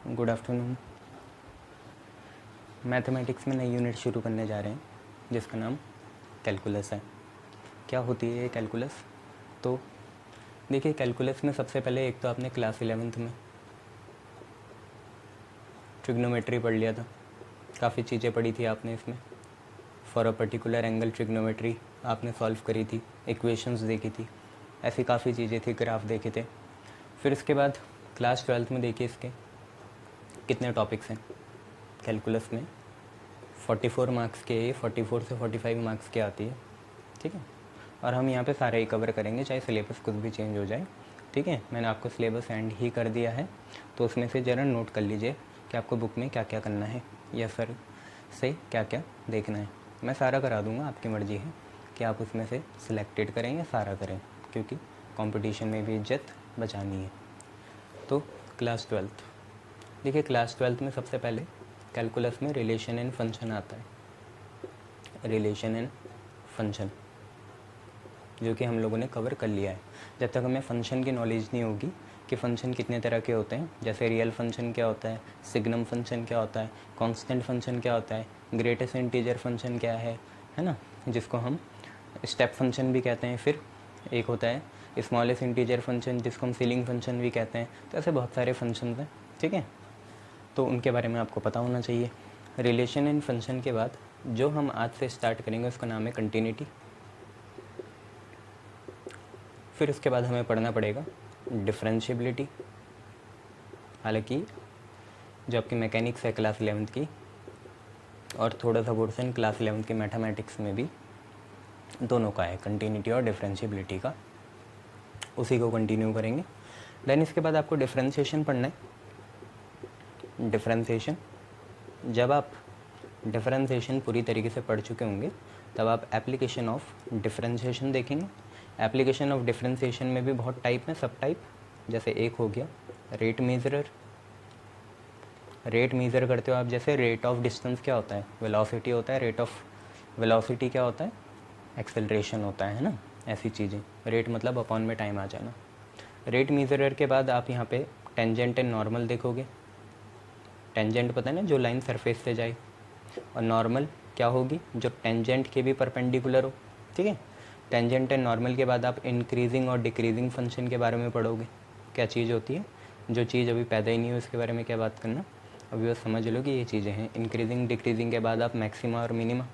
Good afternoon. Mathematics में नई unit शुरू करने जा रहे हैं जिसका नाम कैलकुलस है। क्या होती है ये कैलकुलस? तो देखिए, कैलकुलस में सबसे पहले एक तो आपने क्लास 11th में ट्रिग्नोमेट्री पढ़ लिया था। काफ़ी चीज़ें पढ़ी थी आपने इसमें। For a particular angle trigonometry आपने सॉल्व करी थी, इक्वेशंस देखी थी, ऐसी काफ़ी चीज़ें थी, ग्राफ देखे थे। फिर इसके बाद क्लास 12th में देखिए इसके कितने टॉपिक्स हैं कैलकुलस में। 44 मार्क्स के, 44 से 45 मार्क्स के आती है, ठीक है। और हम यहाँ पे सारे ही कवर करेंगे, चाहे सिलेबस कुछ भी चेंज हो जाए, ठीक है। मैंने आपको सिलेबस एंड ही कर दिया है, तो उसमें से ज़रा नोट कर लीजिए कि आपको बुक में क्या क्या करना है या सर से क्या क्या देखना है। मैं सारा करा दूँगा, आपकी मर्ज़ी है कि आप उसमें से सिलेक्टेड करें या सारा करें, क्योंकि कंपटीशन में भी इज्जत बचानी है। तो क्लास 12th देखिए, क्लास 12th में सबसे पहले कैलकुलस में रिलेशन एंड फंक्शन आता है। रिलेशन एंड फंक्शन जो कि हम लोगों ने कवर कर लिया है। जब तक हमें फ़ंक्शन की नॉलेज नहीं होगी कि फ़ंक्शन कितने तरह के होते हैं, जैसे रियल फंक्शन क्या होता है, सिग्नम फंक्शन क्या होता है, कांस्टेंट फंक्शन क्या होता है, ग्रेटेस्ट इंटीजर फंक्शन क्या है ना, जिसको हम स्टेप फंक्शन भी कहते हैं। फिर एक होता है स्मॉलेस्ट इंटीजर फंक्शन जिसको हम सीलिंग फंक्शन भी कहते हैं। तो ऐसे बहुत सारे फंक्शन हैं, ठीक है। तो उनके बारे में आपको पता होना चाहिए। रिलेशन एंड फंक्शन के बाद जो हम आज से स्टार्ट करेंगे उसका नाम है कंटिन्यूटी। फिर उसके बाद हमें पढ़ना पड़ेगा डिफरेंशिएबिलिटी। हालांकि जो आपकी मैकेनिक्स है क्लास 11th की, और थोड़ा सा पोर्शन क्लास 11th की मैथमेटिक्स में भी दोनों का है, कंटिन्यूटी और डिफरेंशिएबिलिटी का, उसी को कंटिन्यू करेंगे। देन इसके बाद आपको डिफरेंशिएशन पढ़ना है। डिफरेंशिएशन, जब आप डिफरेंशिएशन पूरी तरीके से पढ़ चुके होंगे तब आप एप्लीकेशन ऑफ डिफरेंशिएशन देखेंगे। एप्लीकेशन ऑफ डिफरेंशिएशन में भी बहुत टाइप हैं, सब टाइप। जैसे एक हो गया रेट मेजरर। रेट मेज़र करते हो आप, जैसे रेट ऑफ डिस्टेंस क्या होता है, वेलोसिटी होता है। रेट ऑफ वेलोसिटी क्या होता है, एक्सेलरेशन होता है ना, ऐसी चीज़ें। रेट मतलब अपॉन में टाइम आ जाना। रेट मेजरर के बाद आप यहाँ पे टेंजेंट एंड नॉर्मल देखोगे। टेंजेंट पता है ना, जो लाइन सरफेस से जाए, और नॉर्मल क्या होगी, जो टेंजेंट के भी परपेंडिकुलर हो, ठीक है। टेंजेंट एंड नॉर्मल के बाद आप इंक्रीजिंग और डिक्रीजिंग फंक्शन के बारे में पढ़ोगे। क्या चीज़ होती है, जो चीज़ अभी पैदा ही नहीं हुई उसके बारे में क्या बात करना, अभी बस समझ लो कि ये चीज़ें हैं। इंक्रीजिंग डिक्रीजिंग के बाद आप मैक्सिमा और मिनिमा,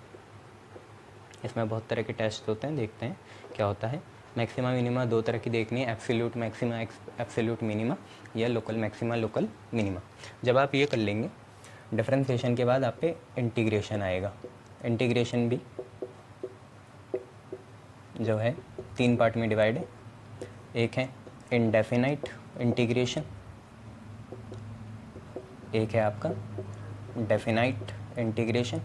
इसमें बहुत तरह के टेस्ट होते हैं, देखते हैं क्या होता है। मैक्सिमा मिनिमा दो तरह की देखनी है, एब्सोल्यूट मैक्सिमा, एब्सोल्यूट मिनिमा, या लोकल मैक्सिमा, लोकल मिनिमा। जब आप ये कर लेंगे, डिफरेंशिएशन के बाद आप पे इंटीग्रेशन आएगा। इंटीग्रेशन भी जो है 3 पार्ट में डिवाइड है। एक है इनडेफिनाइट इंटीग्रेशन, एक है आपका डेफिनाइट इंटीग्रेशन,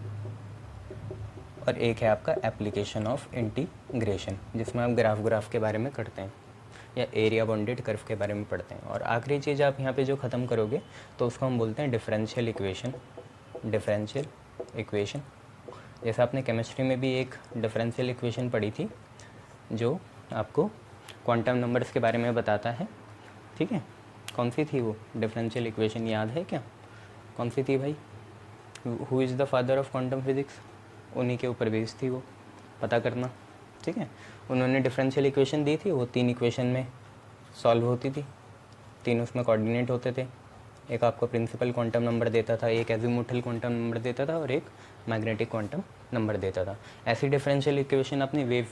और एक है आपका एप्लीकेशन ऑफ इंटीग्रेशन, जिसमें आप ग्राफ के बारे में करते हैं या एरिया बाउंडेड कर्व के बारे में पढ़ते हैं। और आखिरी चीज़ आप यहाँ पे जो ख़त्म करोगे तो उसको हम बोलते हैं डिफरेंशियल इक्वेशन। डिफरेंशियल इक्वेशन, जैसे आपने केमिस्ट्री में भी एक डिफरेंशियल इक्वेशन पढ़ी थी जो आपको क्वांटम नंबर्स के बारे में बताता है, ठीक है। कौन सी थी वो डिफरेंशियल इक्वेशन, याद है क्या? कौन सी थी भाई? Who is the father of quantum physics, उन्हीं के ऊपर बेस्ड थी वो, पता करना, ठीक है। उन्होंने डिफरेंशियल इक्वेशन दी थी, वो 3 इक्वेशन में सॉल्व होती थी, 3 उसमें कोऑर्डिनेट होते थे। एक आपको प्रिंसिपल क्वांटम नंबर देता था, एक एजीमुथल क्वांटम नंबर देता था, और एक मैग्नेटिक क्वांटम नंबर देता था। ऐसी डिफरेंशियल इक्वेशन अपनी वेव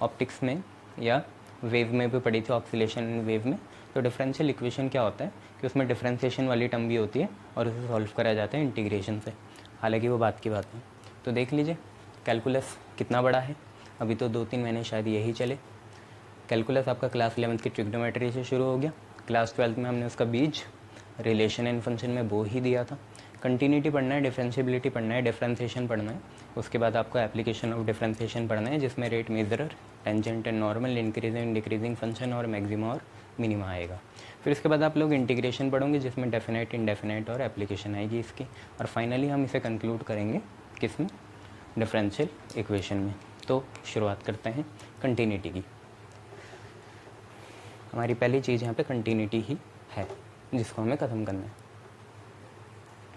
ऑप्टिक्स में या वेव में भी पढ़ी थी, ऑक्सीलेशन वेव में। तो डिफरेंशियल इक्वेशन क्या होता है कि उसमें डिफरेंशिएशन वाली टर्म भी होती है और उसे सॉल्व करा जाता है इंटीग्रेशन से। हालांकि वो बात की बात है। तो देख लीजिए कैलकुलस कितना बड़ा है। अभी तो 2-3 महीने शायद यही चले। कैलकुलस आपका क्लास 11th की ट्रिग्नोमेट्री से शुरू हो गया। क्लास 12th में हमने उसका बीज रिलेशन एंड फंक्शन में वो ही दिया था। कंटिन्यूटी पढ़ना है, डिफरेंशिएबिलिटी पढ़ना है, डिफरेंशिएशन पढ़ना है। उसके बाद आपको एप्लीकेशन ऑफ डिफरेंशिएशन पढ़ना है, जिसमें rate measurer, tangent and normal, increasing decreasing function और मैक्सिमा और मिनिमा आएगा। फिर उसके बाद आप लोग इंटीग्रेशन पढ़ोगे, जिसमें डेफिनेट, इनडेफिनेट और एप्लीकेशन आएगी इसकी। और फाइनली हम इसे कंक्लूड करेंगे किसमें, डिफरेंशियल इक्वेशन में। तो शुरुआत करते हैं कंटिन्यूटी की। हमारी पहली चीज़ यहाँ पे कंटिन्यूटी ही है जिसको हमें ख़त्म करना है।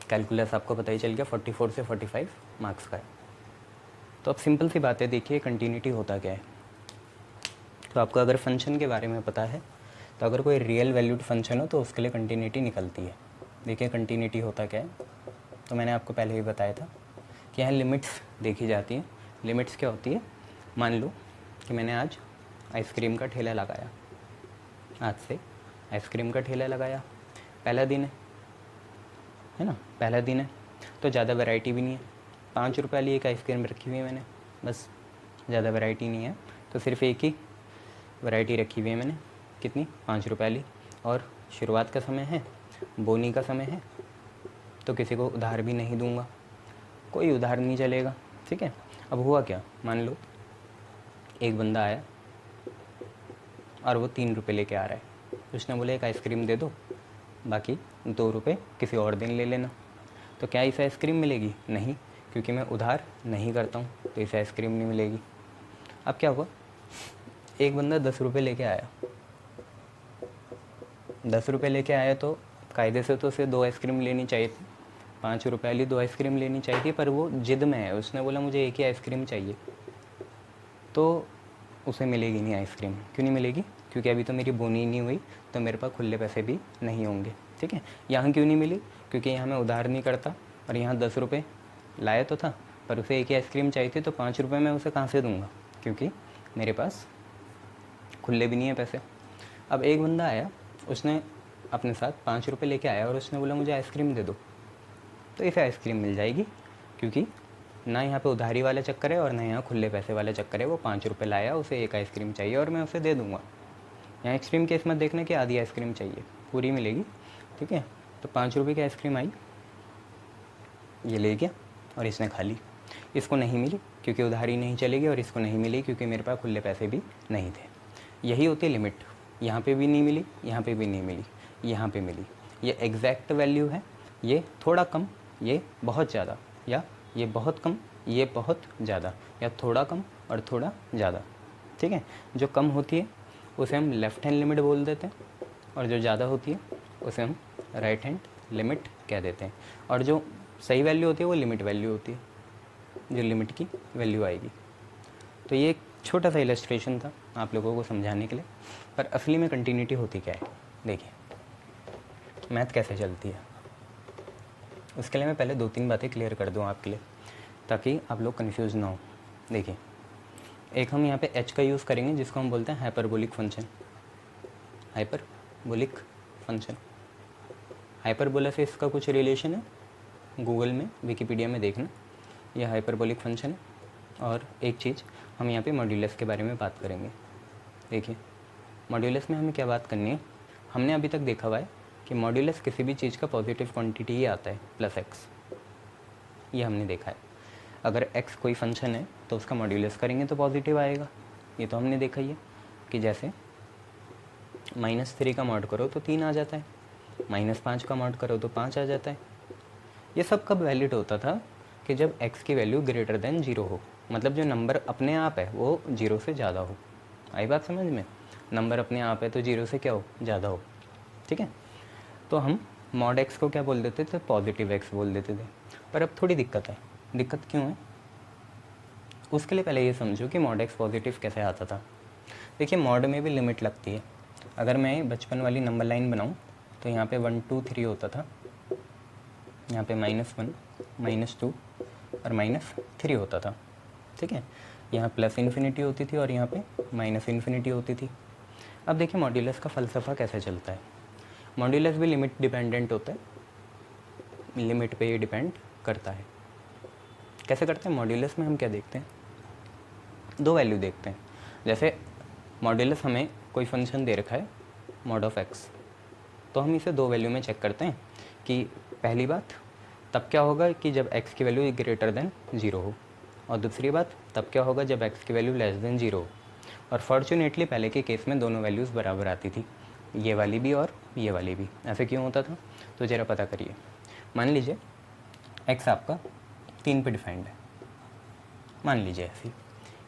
कैलकुलस आपको पता ही चल गया 44 से 45 मार्क्स का है। तो अब सिंपल सी बात है, देखिए कंटिन्यूटी होता क्या है। तो आपको अगर फंक्शन के बारे में पता है तो अगर कोई रियल वैल्यूड फंक्शन हो तो उसके लिए कंटिन्यूटी निकलती है। देखिए कंटिन्यूटी होता क्या है, तो मैंने आपको पहले ही बताया था कि यहाँ लिमिट्स देखी जाती हैं। लिमिट्स क्या होती है, मान लो कि मैंने आज आइसक्रीम का ठेला लगाया, आज से आइसक्रीम का ठेला लगाया, पहला दिन है ना, पहला दिन है तो ज़्यादा वैरायटी भी नहीं है, 5 रुपये वाली एक आइसक्रीम रखी हुई है मैंने, बस, ज़्यादा वैरायटी नहीं है, तो सिर्फ एक ही वैरायटी रखी हुई है मैंने, कितनी, 5 रुपये वाली। और शुरुआत का समय है, बोनी का समय है, तो किसी को उधार भी नहीं दूंगा, कोई उधार नहीं चलेगा, ठीक है। अब हुआ क्या, मान लो एक बंदा आया और वो 3 रुपये लेके आ रहा है, उसने बोला एक आइसक्रीम दे दो, बाकी 2 रुपये किसी और दिन ले लेना। तो क्या इसे आइसक्रीम मिलेगी? नहीं, क्योंकि मैं उधार नहीं करता हूँ, तो इसे आइसक्रीम नहीं मिलेगी। अब क्या हुआ, एक बंदा 10 रुपये लेके आया, 10 रुपये लेके आया तो कायदे से तो उसे 2 आइसक्रीम लेनी चाहिए थी, 5 रुपये वाली 2 आइसक्रीम लेनी चाहिए थी, पर वो जिद में है, उसने बोला मुझे एक ही आइसक्रीम चाहिए, तो उसे मिलेगी नहीं आइसक्रीम। क्यों नहीं मिलेगी? क्योंकि अभी तो मेरी बोनी नहीं हुई, तो मेरे पास खुले पैसे भी नहीं होंगे, ठीक है। यहाँ क्यों नहीं मिली? क्योंकि यहाँ मैं उधार नहीं करता, और यहाँ 10 रुपये लाया तो था, पर उसे एक ही आइसक्रीम चाहिए थी, तो 5 रुपये मैं उसे कहाँ से दूँगा, क्योंकि मेरे पास खुले भी नहीं है पैसे। अब एक बंदा आया, उसने अपने साथ 5 रुपये लेके आया और उसने बोला मुझे आइसक्रीम दे दो, तो इसे आइसक्रीम मिल जाएगी, क्योंकि ना यहाँ पे उधारी वाला चक्कर है और ना यहाँ खुले पैसे वाला चक्कर है। वो 5 रुपये लाया, उसे एक आइसक्रीम चाहिए और मैं उसे दे दूँगा। यहाँ एक्सट्रीम केस मत देखना कि आधी आइसक्रीम चाहिए, पूरी मिलेगी, ठीक है। तो 5 रुपये की आइसक्रीम आई, ये ले गया और इसने खा ली, इसको नहीं मिली क्योंकि उधारी नहीं चलेगी, और इसको नहीं मिली क्योंकि मेरे पास खुले पैसे भी नहीं थे। यही होती है लिमिट, यहाँ पे भी नहीं मिली, यहाँ पे भी नहीं मिली, यहाँ पे मिली। ये एग्जैक्ट वैल्यू है, ये थोड़ा कम, ये बहुत ज़्यादा, या ये बहुत कम, ये बहुत ज़्यादा, या थोड़ा कम और थोड़ा ज़्यादा, ठीक है। जो कम होती है उसे हम लेफ़्ट हैंड लिमिट बोल देते हैं, और जो ज़्यादा होती है उसे हम राइट हैंड लिमिट कह देते हैं। और जो सही वैल्यू होती है वो लिमिट वैल्यू होती है, जो लिमिट की वैल्यू आएगी। तो ये एक छोटा सा इलस्ट्रेशन था आप लोगों को समझाने के लिए, पर असली में कंटिन्यूटी होती क्या है। देखिए मैथ कैसे चलती है, उसके लिए मैं पहले 2-3 बातें क्लियर कर दूँ आपके लिए, ताकि आप लोग कन्फ्यूज़ ना हो। देखिए, एक हम यहाँ पे h का यूज़ करेंगे, जिसको हम बोलते हैं hyperbolic function. Hyperbolic function, hyperbola से इसका कुछ रिलेशन है, गूगल में विकिपीडिया में देखना, यह हाइपरबोलिक फंक्शन है। और एक चीज़ हम यहाँ पे मॉड्यूलस के बारे में बात करेंगे। देखिए मॉड्यूलस में हमें क्या बात करनी है, हमने अभी तक देखा हुआ है कि मॉड्यूलस किसी भी चीज़ का पॉजिटिव क्वांटिटी ही आता है, प्लस एक्स, ये हमने देखा है। अगर x कोई फंक्शन है तो उसका मॉड्यूलस करेंगे तो पॉजिटिव आएगा, ये तो हमने देखा ही है। कि जैसे -3 का मॉड करो तो 3 आ जाता है, -5 का मॉड करो तो 5 आ जाता है। ये सब कब वैलिड होता था? कि जब x की वैल्यू ग्रेटर देन 0 हो, मतलब जो नंबर अपने आप है वो 0 से ज़्यादा हो। आई बात समझ में? नंबर अपने आप है तो 0 से क्या हो, ज़्यादा हो, ठीक है। तो हम मॉड x को क्या बोल देते थे, पॉजिटिव x बोल देते थे। पर अब थोड़ी दिक्कत है। दिक्कत क्यों है? उसके लिए पहले ये समझो कि मॉड x पॉजिटिव कैसे आता था। देखिए मॉड में भी लिमिट लगती है। अगर मैं बचपन वाली नंबर लाइन बनाऊं तो यहाँ पे 1 2 3 होता था, यहाँ पे -1 -2 और -3 होता था, ठीक है। यहाँ प्लस इन्फिनिटी होती थी और यहाँ पे माइनस इन्फिनिटी होती थी। अब देखिए मॉड्यूलस का फ़लसफ़ा कैसे चलता है। मॉड्यूलस भी लिमिट डिपेंडेंट होता है, लिमिट पे ही डिपेंड करता है। कैसे करते हैं? मॉड्यूलस में हम क्या देखते हैं, 2 वैल्यू देखते हैं। जैसे मॉड्यूलस हमें कोई फंक्शन दे रखा है मॉड ऑफ x, तो हम इसे 2 वैल्यू में चेक करते हैं कि पहली बात तब क्या होगा कि जब x की वैल्यू ग्रेटर देन 0 हो, और दूसरी बात तब क्या होगा जब x की वैल्यू लेस देन 0 हो। और फॉर्चुनेटली पहले के केस में दोनों वैल्यूज़ बराबर आती थी, ये वाली भी और ये वाली भी। ऐसे क्यों होता था? तो ज़रा पता करिए। मान लीजिए x आपका 3 पे डिफाइंड है, मान लीजिए ऐसी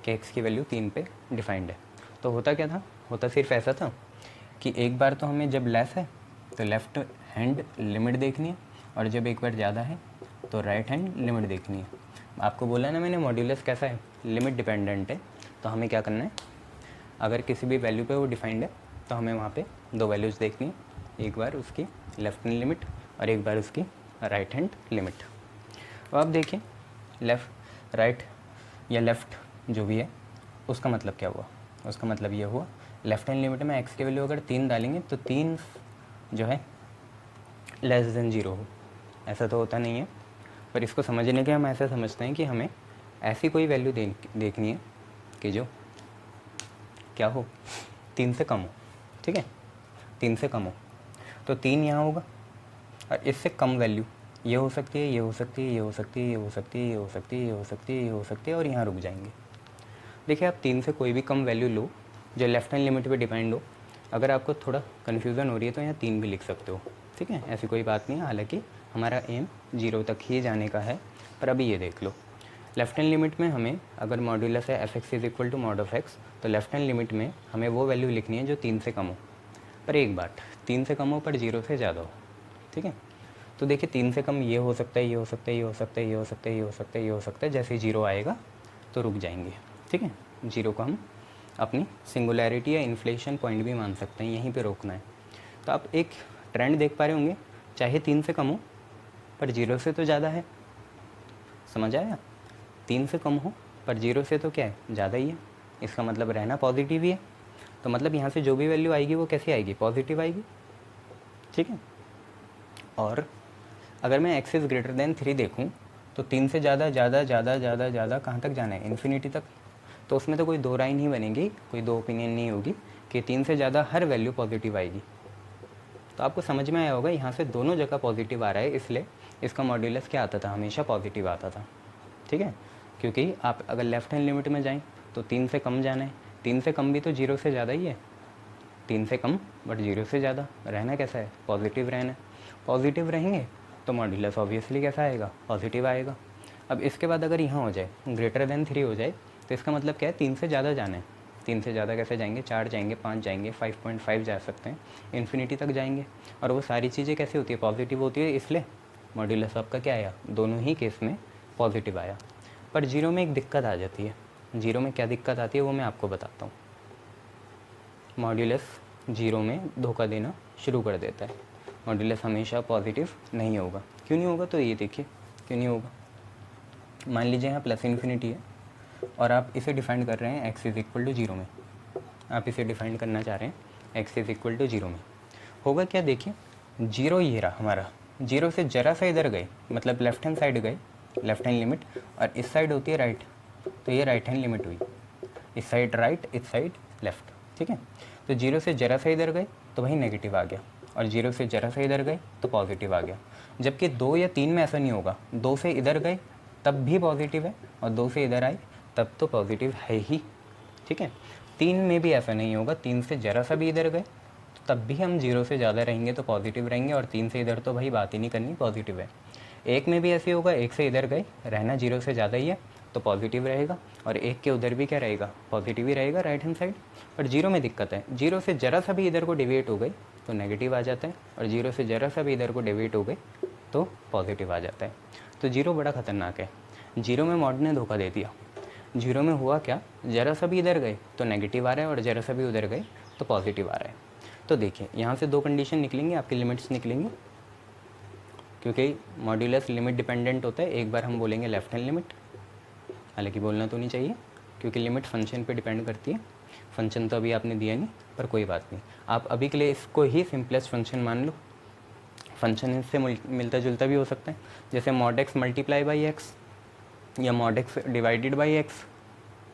कि x की वैल्यू 3 पे डिफाइंड है। तो होता क्या था? होता सिर्फ ऐसा था कि एक बार तो हमें जब लेस है तो लेफ़्ट हैंड लिमिट देखनी है, और जब एक बार ज़्यादा है तो राइट हैंड लिमिट देखनी है। आपको बोला ना मैंने मॉड्यूलस कैसा है, लिमिट डिपेंडेंट है। तो हमें क्या करना है, अगर किसी भी वैल्यू पे वो डिफाइंड है तो हमें वहाँ पे दो वैल्यूज़ देखनी है, एक बार उसकी लेफ्ट हैंड लिमिट और एक बार उसकी राइट हैंड लिमिट। अब आप देखिए लेफ़्ट राइट या लेफ़्ट जो भी है उसका मतलब क्या हुआ, उसका मतलब ये हुआ लेफ्ट हैंड लिमिट में एक्स की वैल्यू अगर 3 डालेंगे तो 3 जो है लेस देन 0 हो। ऐसा तो होता नहीं है, पर इसको समझने के हम ऐसा समझते हैं कि हमें ऐसी कोई वैल्यू देखनी है कि जो क्या हो, 3 से कम हो। ठीक है, 3 से कम हो तो 3 यहाँ होगा और इससे कम वैल्यू ये हो सकती है, ये हो सकती है, ये हो सकती है, ये हो सकती है, ये हो सकती है, ये हो सकती है, ये हो सकती है और यहाँ रुक जाएंगे। देखिए आप 3 से कोई भी कम वैल्यू लो जो लेफ्ट हैंड लिमिट पे डिपेंड हो। अगर आपको थोड़ा कन्फ्यूज़न हो रही है तो यहाँ 3 भी लिख सकते हो। ठीक है, ऐसी कोई बात नहीं है, हालांकि हमारा एम 0 तक ही जाने का है। पर अभी ये देख लो, लेफ्ट हैंड लिमिट में हमें अगर मॉड्यूलस है f x is equal to mod of x, तो लेफ्ट हैंड लिमिट में हमें वो वैल्यू लिखनी है जो 3 से कम हो। पर एक बात, 3 से कम हो पर 0 से ज़्यादा हो। ठीक है, तो देखिए 3 से कम ये हो सकता है, ये हो सकता है, ये हो सकता है, ये हो सकता है, ये हो सकता है, ये हो सकता है। जैसे 0 आएगा तो रुक जाएंगे। ठीक है, 0 को हम अपनी सिंगुलैरिटी या इन्फ्लेशन पॉइंट भी मान सकते हैं, यहीं पे रोकना है। तो आप एक ट्रेंड देख पा रहे होंगे, चाहे 3 से कम हो पर 0 से तो ज़्यादा है। समझ आया, 3 से कम हो पर 0 से तो क्या है, ज़्यादा ही है। इसका मतलब रहना पॉजिटिव ही है। तो मतलब यहाँ से जो भी वैल्यू आएगी वो कैसी आएगी, पॉजिटिव आएगी। ठीक है, और अगर मैं एक्स इज़ ग्रेटर देन 3 देखूँ तो 3 से ज़्यादा ज़्यादा ज़्यादा ज़्यादा ज़्यादा कहाँ तक जाना है, इन्फिनिटी तक। तो उसमें तो कोई दो राय नहीं बनेगी, कोई दो ओपिनियन नहीं होगी कि 3 से ज़्यादा हर वैल्यू पॉजिटिव आएगी। तो आपको समझ में आया होगा यहाँ से दोनों जगह पॉजिटिव आ रहा है, इसलिए इसका मॉड्यूलस क्या आता था, हमेशा पॉजिटिव आता था। ठीक है, क्योंकि आप अगर लेफ्ट हैंड लिमिट में जाएँ तो 3 से कम जाना है, 3 से कम भी तो 0 से ज़्यादा ही है। 3 से कम बट 0 से ज़्यादा रहना कैसा है, पॉजिटिव रहना है। पॉजिटिव रहेंगे तो मॉड्यूलस ऑब्वियसली कैसा आएगा, पॉजिटिव आएगा। अब इसके बाद अगर यहाँ हो जाए ग्रेटर देन 3 हो जाए तो इसका मतलब क्या है, 3 से ज़्यादा जाना है। 3 से ज़्यादा कैसे जाएंगे, 4 जाएंगे, 5 जाएंगे, 5.5 जा सकते हैं, इन्फिनिटी तक जाएंगे। और वो सारी चीज़ें कैसी होती है, पॉजिटिव होती है, इसलिए मॉड्यूलस आपका क्या आया, दोनों ही केस में पॉजिटिव आया। पर 0 में एक दिक्कत आ जाती है। 0 में क्या दिक्कत आती है वो मैं आपको बताता हूँ। मॉड्यूलस 0 में धोखा देना शुरू कर देता है। मॉड्यूलस हमेशा पॉजिटिव नहीं होगा। क्यों नहीं होगा, तो ये देखिए क्यों नहीं होगा। मान लीजिए यहाँ प्लस इन्फिनिटी है और आप इसे डिफाइन कर रहे हैं एक्स इज़ इक्वल टू 0 में। आप इसे डिफाइन करना चाह रहे हैं एक्स इज़ इक्वल टू 0 में। होगा क्या, देखिए 0 ये रहा हमारा, 0 से ज़रा सा इधर गए, मतलब लेफ्ट हैंड साइड गए, लेफ्ट हैंड लिमिट, और इस साइड होती है राइट, तो ये राइट हैंड लिमिट हुई। इस साइड राइट, इस साइड लेफ्ट। ठीक है, तो 0 से ज़रा सा इधर गए तो वही नेगेटिव आ गया, और 0 से ज़रा सा इधर गए तो पॉजिटिव आ गया। जबकि 2 या 3 में ऐसा नहीं होगा, 2 से इधर गए तब भी पॉजिटिव है और 2 से इधर आए तब तो पॉजिटिव है ही। ठीक है, 3 में भी ऐसा नहीं होगा, 3 से ज़रा सा भी इधर गए तो तब भी हम 0 से ज़्यादा रहेंगे तो पॉजिटिव रहेंगे, और 3 से इधर तो भाई बात ही नहीं करनी, पॉजिटिव है। 1 में भी ऐसे होगा, 1 से इधर गए, रहना 0 से ज़्यादा ही है तो पॉजिटिव रहेगा, और 1 के उधर भी क्या रहेगा, पॉजिटिव ही रहेगा राइट हैंड साइड। पर 0 में दिक्कत है, 0 से ज़रा सा भी इधर को डिविएट हो गई तो नेगेटिव आ जाता है, और 0 से ज़रा सा भी इधर को डिविएट हो गई तो पॉजिटिव आ जाता है। तो 0 बड़ा ख़तरनाक है। 0 में मॉड ने धोखा दे दिया। 0 में हुआ क्या, ज़रा सा भी इधर गए तो नेगेटिव आ रहा है, और ज़रा सा भी उधर गए तो पॉजिटिव आ रहा है। तो देखिए यहाँ से दो कंडीशन निकलेंगी, आपकी लिमिट्स निकलेंगी, क्योंकि मॉड्यूलस लिमिट डिपेंडेंट होता है। एक बार हम बोलेंगे लेफ्ट हैंड लिमिट, हालांकि बोलना तो नहीं चाहिए क्योंकि लिमिट फंक्शन पे डिपेंड करती है। फंक्शन तो अभी आपने दिया नहीं, पर कोई बात नहीं, आप अभी के लिए इसको ही सिंपलेस्ट फंक्शन मान लो। फंक्शन इससे मिलता जुलता भी हो सकता है, जैसे mod x multiply by x, या mod x divided by x,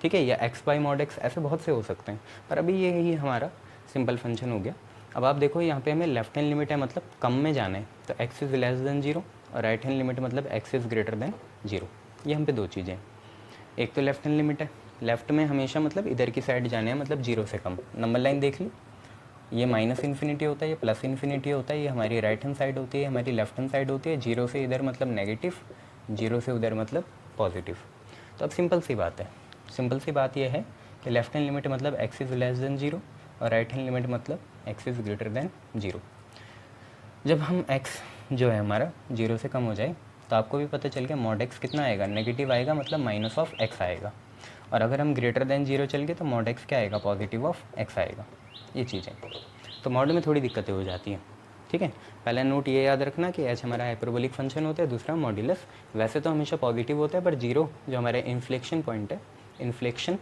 ठीक है, या एक्स बाई मॉड एक्स, ऐसे बहुत से हो सकते हैं, पर अभी ये ही हमारा सिंपल फंक्शन हो गया। अब आप देखो यहाँ पे हमें लेफ्ट हैंड लिमिट है, मतलब कम में जाना है, तो एक्स इज़ लेस देन 0, और राइट हैंड लिमिट मतलब एक्स इज़ ग्रेटर देन 0। ये हम पे दो चीज़ें हैं, एक तो लेफ्ट हैंड लिमिट है, लेफ्ट में हमेशा मतलब इधर की साइड जाने हैं, मतलब 0 से कम। नंबर लाइन देख ली, ये माइनस इन्फिनिटी होता है, ये प्लस इन्फिनिटी होता है, ये हमारी राइट हैंड साइड होती है, हमारी लेफ्ट हैंड साइड होती है। 0 से इधर मतलब नेगेटिव, 0 से उधर मतलब पॉजिटिव। तो अब सिंपल सी बात है, सिंपल सी बात यह है कि लेफ्ट हैंड लिमिट मतलब एक्स इज़ लेस देन 0, और राइट हैंड लिमिट मतलब एक्स इज़ ग्रेटर देन 0। जब हम एक्स जो है हमारा 0 से कम हो जाए तो आपको भी पता चल गया मॉड एक्स कितना आएगा, नेगेटिव आएगा, मतलब माइनस ऑफ एक्स आएगा। और अगर हम ग्रेटर देन 0 चल गए तो मॉड एक्स क्या आएगा, पॉजिटिव ऑफ एक्स आएगा। ये चीज़ें तो मॉड में थोड़ी दिक्कतें हो जाती हैं, ठीक है। पहला नोट ये याद रखना कि एच हमारा हाइपरबोलिक फंक्शन होता है, दूसरा मॉड्यूलस। वैसे तो हमेशा पॉजिटिव होता है, पर 0 जो हमारा इन्फ्लेक्शन पॉइंट है, इन्फ्लेक्शन,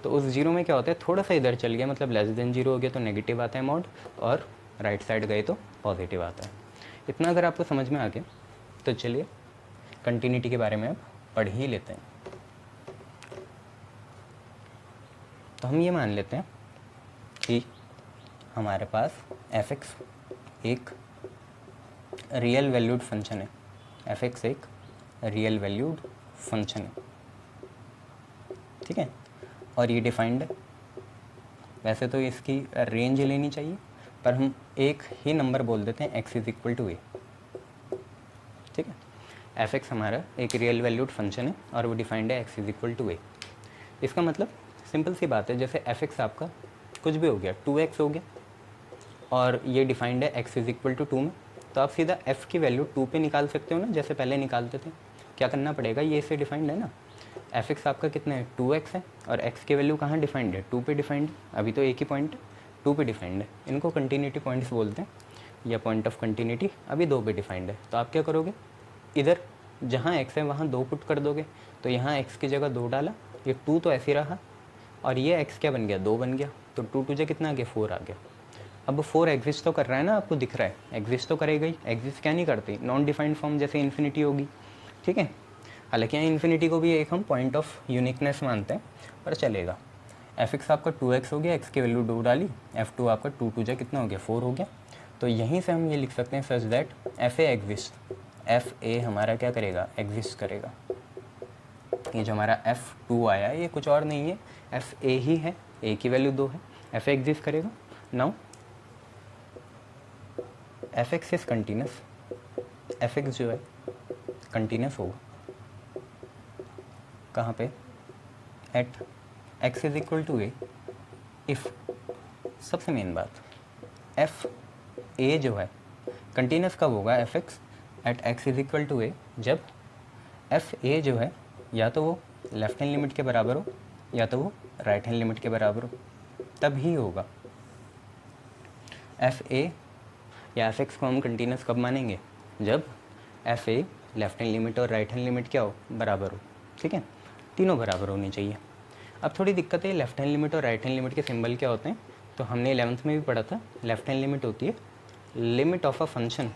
तो उस 0 में क्या होता है, थोड़ा सा इधर चल गया, मतलब लेस देन 0 हो गया तो नेगेटिव आता है मॉड, और राइट साइड गए तो पॉजिटिव आता है। इतना अगर आपको समझ में आ गया तो चलिए कंटिन्यूटी के बारे में अब पढ़ ही लेते हैं। तो हम ये मान लेते हैं कि हमारे पास f(x) एक रियल वैल्यूड फंक्शन है, f(x) एक रियल वैल्यूड फंक्शन है, ठीक है, और ये डिफाइंड है। वैसे तो इसकी रेंज लेनी चाहिए, पर हम एक ही नंबर बोल देते हैं x = a, ठीक है। f(x) हमारा एक रियल वैल्यूड फंक्शन है और वो डिफाइंड है x = a। इसका मतलब सिंपल सी बात है, जैसे f(x) आपका कुछ भी हो गया, 2x हो गया, और ये डिफाइंड है x = 2 में, तो आप सीधा f की वैल्यू 2 पे निकाल सकते हो ना, जैसे पहले निकालते थे। क्या करना पड़ेगा, ये इससे डिफाइंड है ना, f(x) आपका कितना है, 2x है, और x की वैल्यू कहाँ डिफाइंड है, 2 पे डिफाइंड है। अभी तो एक ही पॉइंट है, 2 पे डिफाइंड है। इनको कंटिन्यूटी पॉइंट्स बोलते हैं, या पॉइंट ऑफ कंटिन्यूटी। अभी 2 पे डिफाइंड है, तो आप क्या करोगे, इधर जहाँ x है वहाँ 2 पुट कर दोगे, तो यहाँ x की जगह 2 डाला, ये 2 तो ऐसे रहा, और ये x क्या बन गया, 2 बन गया, तो 2 2 कितना आ गया, 4 आ गया। अब 4 एग्जिस्ट तो कर रहा है ना, आपको दिख रहा है, एग्जिस्ट तो करेगा ही। एग्जिस्ट क्या नहीं करती, नॉन डिफाइंड फॉर्म जैसे इन्फिनिटी होगी, ठीक है। हालांकि यहाँ इन्फिनिटी को भी एक हम पॉइंट ऑफ यूनिकनेस मानते हैं, पर चलेगा। f(x) आपका 2x हो गया, x की वैल्यू 2 डाली, f(2) आपका 2 2 कितना हो गया, 4 हो गया। तो यहीं से हम ये लिख सकते हैं such that fa exist, fa हमारा क्या करेगा, एग्जिस्ट करेगा। ये जो हमारा f2 आया ये कुछ और नहीं है, fa ही है, a की वैल्यू 2 है, fa एग्जिस्ट करेगा। Now f(x) is continuous, f(x) जो है कंटिन्यूस होगा कहाँ पे, एट x = a इफ़, सबसे मेन बात, fa जो है कंटिन्यूस कब होगा, f(x) एट x = a, जब fa जो है या तो वो लेफ्ट हैंड लिमिट के बराबर हो या तो वो राइट हैंड लिमिट के बराबर हो, तब ही होगा। fa या f(x) को हम कंटिन्यूस कब मानेंगे, जब fa लेफ्ट हैंड लिमिट और राइट हैंड लिमिट क्या हो, बराबर हो, ठीक है, तीनों बराबर होनी चाहिए। अब थोड़ी दिक्कत है, लेफ्ट हैंड लिमिट और राइट हैंड लिमिट के सिंबल क्या होते हैं, तो हमने 11th में भी पढ़ा था। लेफ्ट हैंड लिमिट होती है लिमिट ऑफ अ फंक्शन,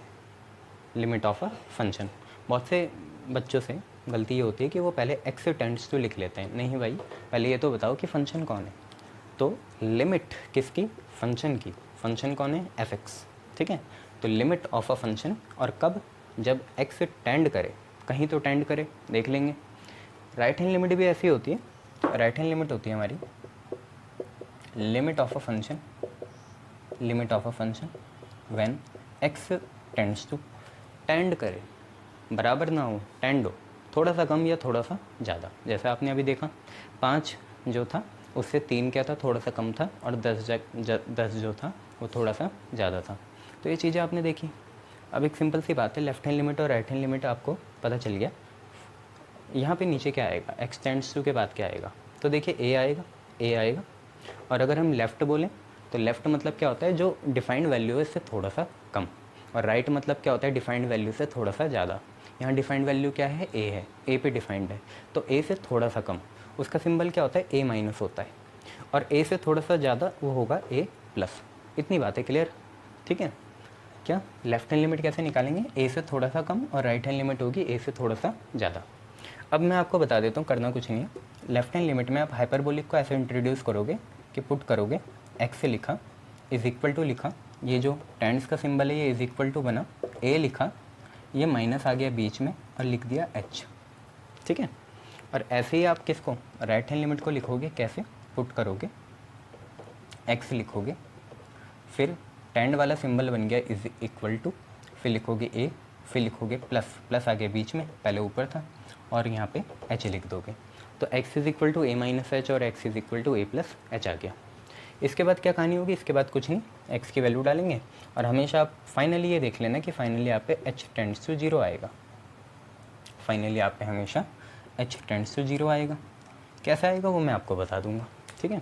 लिमिट ऑफ अ फंक्शन। बहुत से बच्चों से गलती ये होती है कि वो पहले x टेंड्स टू लिख लेते हैं। नहीं भाई, पहले ये तो बताओ कि फंक्शन कौन है। तो लिमिट किसकी, फंक्शन की, फंक्शन कौन है, f(x), ठीक है। तो लिमिट ऑफ अ फंक्शन, और कब, जब x टेंड करे, कहीं तो टेंड करे, देख लेंगे। राइट हैंड लिमिट भी ऐसी होती है, राइट हैंड लिमिट होती है हमारी लिमिट ऑफ अ फंक्शन, लिमिट of a function when x tends to, tend करे, बराबर ना हो, टेंड हो, थोड़ा सा कम या थोड़ा सा ज़्यादा। जैसे आपने अभी देखा 5 जो था उससे 3 क्या था, थोड़ा सा कम था, और 10 जो था वो थोड़ा सा ज़्यादा था। तो ये चीज़ें आपने देखी। अब एक सिंपल सी बात है, लेफ्ट हैंड लिमिट और राइट हैंड लिमिट आपको पता चल गया। यहाँ पे नीचे क्या आएगा, x टेंड्स टू के बाद क्या आएगा, तो देखिए a आएगा, a आएगा। और अगर हम लेफ़्ट बोलें तो लेफ़्ट मतलब क्या होता है, जो डिफाइंड वैल्यू है इससे थोड़ा सा कम, और राइट मतलब क्या होता है, डिफाइंड वैल्यू से थोड़ा सा ज़्यादा। यहाँ डिफाइंड वैल्यू क्या है, a है, a पे डिफाइंड है, तो a से थोड़ा सा कम, उसका सिंबल क्या होता है, a माइनस होता है, और a से थोड़ा सा ज़्यादा वो होगा a प्लस। इतनी बात है, क्लियर, ठीक है। क्या लेफ्ट हैंड लिमिट कैसे निकालेंगे, a से थोड़ा सा कम, और राइट हैंड लिमिट होगी a से थोड़ा सा ज़्यादा। अब मैं आपको बता देता हूँ, करना कुछ नहीं है। लेफ्ट हैंड लिमिट में आप हाइपरबोलिक को ऐसे इंट्रोड्यूस करोगे कि पुट करोगे, x से लिखा इज इक्वल टू लिखा, ये जो टेंड्स का सिंबल है ये इज इक्वल टू बना, a लिखा, ये माइनस आ गया बीच में और लिख दिया h, ठीक है। और ऐसे ही आप किसको, राइट हैंड लिमिट को लिखोगे, कैसे, पुट करोगे, x लिखोगे, फिर टेंड वाला सिंबल बन गया इज इक्वल टू, फिर लिखोगे a, फिर लिखोगे प्लस, प्लस आ गया बीच में, पहले ऊपर था, और यहाँ पे h लिख दोगे। तो x is equal to a minus h और x is equal to a plus h आ गया। इसके बाद क्या कहानी होगी, इसके बाद कुछ नहीं, x की वैल्यू डालेंगे और हमेशा आप फाइनली ये देख लेना कि फाइनली यहाँ पे h टेंड्स टू 0 आएगा। फाइनली यहाँ पे हमेशा h टेंड्स टू 0 आएगा। कैसा आएगा वो मैं आपको बता दूंगा, ठीक है।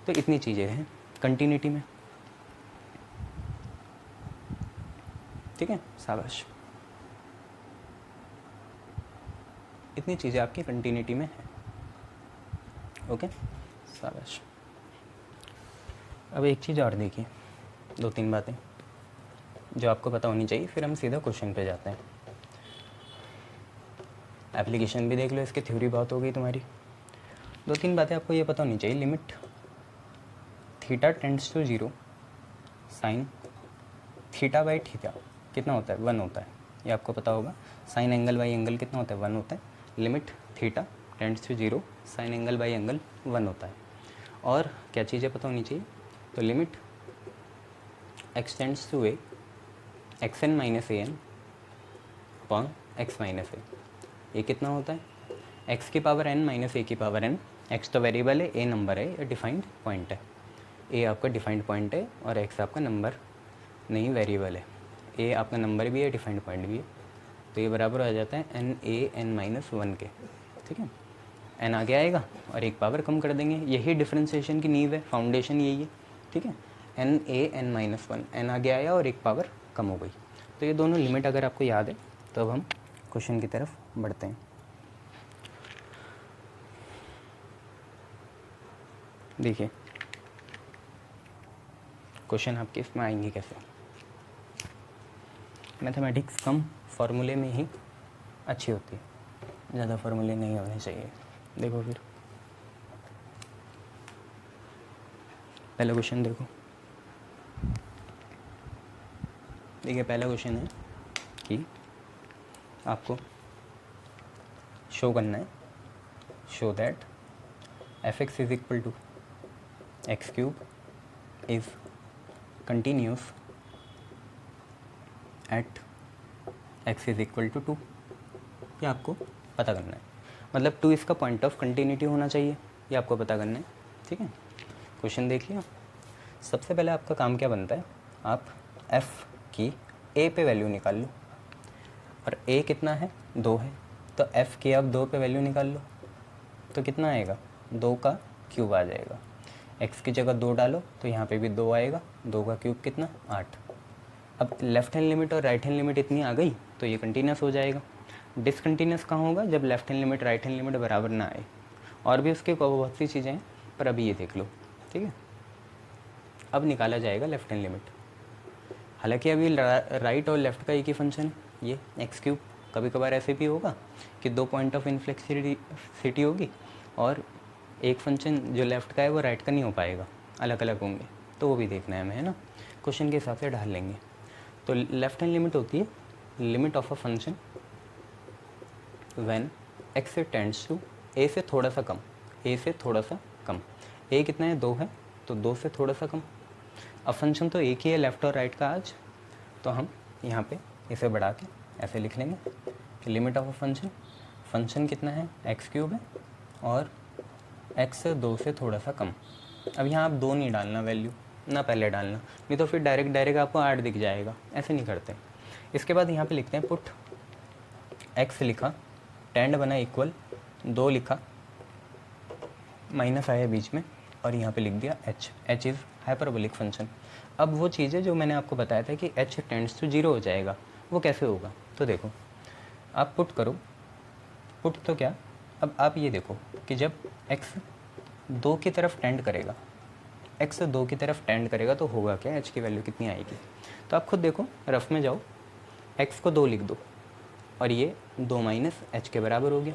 तो इतनी चीज़ें हैं कंटिन्यूटी में, ठीक है, शाबाश। इतनी चीज़ें आपकी कंटिन्यूटी में है, ओके, शाबाश। अब एक चीज़ और देखिए, 2-3 बातें जो आपको पता होनी चाहिए, फिर हम सीधा क्वेश्चन पे जाते हैं। एप्लीकेशन भी देख लो, इसकी थ्योरी बहुत हो गई तुम्हारी। 2-3 बातें आपको ये पता होनी चाहिए। Limit theta tends to 0 sine theta by theta कितना होता है, 1 होता है, ये आपको पता होगा। साइन एंगल बाई एंगल कितना होता है, 1 होता है। Limit theta tends to 0 sine angle by angle 1 होता है। और क्या चीज़ें पता होनी चाहिए, तो limit x tends to a x n minus a n upon x minus a, ये कितना होता है, x की पावर n माइनस a की पावर n। x तो वेरिएबल है, a नंबर है, ये डिफाइंड पॉइंट है। a आपका डिफाइंड पॉइंट है और x आपका नंबर नहीं, वेरिएबल है। a आपका नंबर भी है, डिफाइंड पॉइंट भी है, तो ये बराबर आ जाता है n a n माइनस 1 के, ठीक है। n आगे आएगा और एक पावर कम कर देंगे, यही डिफ्रेंशिएशन की नींव है, फाउंडेशन यही है, ठीक है। n a n minus 1, n आगे आया और एक पावर कम हो गई। तो ये दोनों लिमिट अगर आपको याद है तो अब हम क्वेश्चन की तरफ बढ़ते हैं। देखिए क्वेश्चन आपके इसमें आएंगे कैसे। मैथमेटिक्स कम फॉर्मूले में ही अच्छी होती है, ज़्यादा फॉर्मूले नहीं होने चाहिए। देखो फिर पहला क्वेश्चन देखो। देखिए पहला क्वेश्चन है कि आपको शो करना है, show that f(x) is equal to x cube is continuous at x is equal to 2। ये आपको पता करना है, मतलब 2 इसका पॉइंट ऑफ कंटिन्यूटी होना चाहिए, ये आपको पता करना है, ठीक है। क्वेश्चन देख लिया। सबसे पहले आपका काम क्या बनता है, आप f की a पे वैल्यू निकाल लो, और a कितना है, 2 है, तो f की आप 2 पे वैल्यू निकाल लो, तो कितना आएगा, 2 का क्यूब आ जाएगा। x की जगह 2 डालो तो यहाँ पे भी 2 आएगा, 2 का क्यूब कितना, 8। अब लेफ्ट हैंड लिमिट और राइट हैंड लिमिट इतनी आ गई तो ये कंटिन्यूस हो जाएगा। डिसकंटिन्यूस कहाँ होगा, जब left hand limit right hand limit बराबर ना आए। और भी उसके बहुत सी चीज़ें हैं, पर अभी ये देख लो, ठीक है। अब निकाला जाएगा लेफ्ट हैंड लिमिट। हालांकि अभी राइट और लेफ्ट का एक ही फंक्शन है, ये एक्स क्यूब। कभी कभार ऐसे भी होगा कि 2 पॉइंट ऑफ इनफ्लेक्सिबिलिटी होगी और एक फंक्शन जो लेफ्ट का है वो राइट का नहीं हो पाएगा, अलग अलग होंगे, तो वो भी देखना है हमें, है ना। क्वेश्चन के हिसाब से ढाल लेंगे। तो लेफ्ट हैंड लिमिट होती है limit of a function when x tends to a से थोड़ा सा कम, ए से थोड़ा सा कम। ए कितना है, 2 है, तो 2 से थोड़ा सा कम। अब फंक्शन तो एक ही है लेफ़्ट और राइट का आज, तो हम यहाँ पे इसे बढ़ा के ऐसे लिख लेंगे कि लिमिट ऑफ अ फंक्शन कितना है, एक्स क्यूब है और एक्स 2 से थोड़ा सा कम। अब यहाँ आप 2 नहीं डालना वैल्यू, ना पहले डालना, नहीं तो फिर डायरेक्ट आपको 8 दिख जाएगा, ऐसे नहीं करते। इसके बाद यहाँ पे लिखते हैं पुट एक्स लिखा, टेंड बना इक्वल, 2 लिखा, माइनस आया बीच में और यहाँ पे लिख दिया एच इज़ हाइपरबोलिक फंक्शन। अब वो चीज़ें जो मैंने आपको बताया था कि h टेंड्स टू 0 हो जाएगा, वो कैसे होगा, तो देखो आप पुट करो, पुट तो क्या, अब आप ये देखो कि जब x 2 की तरफ टेंड करेगा, x 2 की तरफ टेंड करेगा तो होगा क्या, h की वैल्यू कितनी आएगी। तो आप खुद देखो, रफ में जाओ, x को 2 लिख दो और ये 2 माइनस h के बराबर हो गया।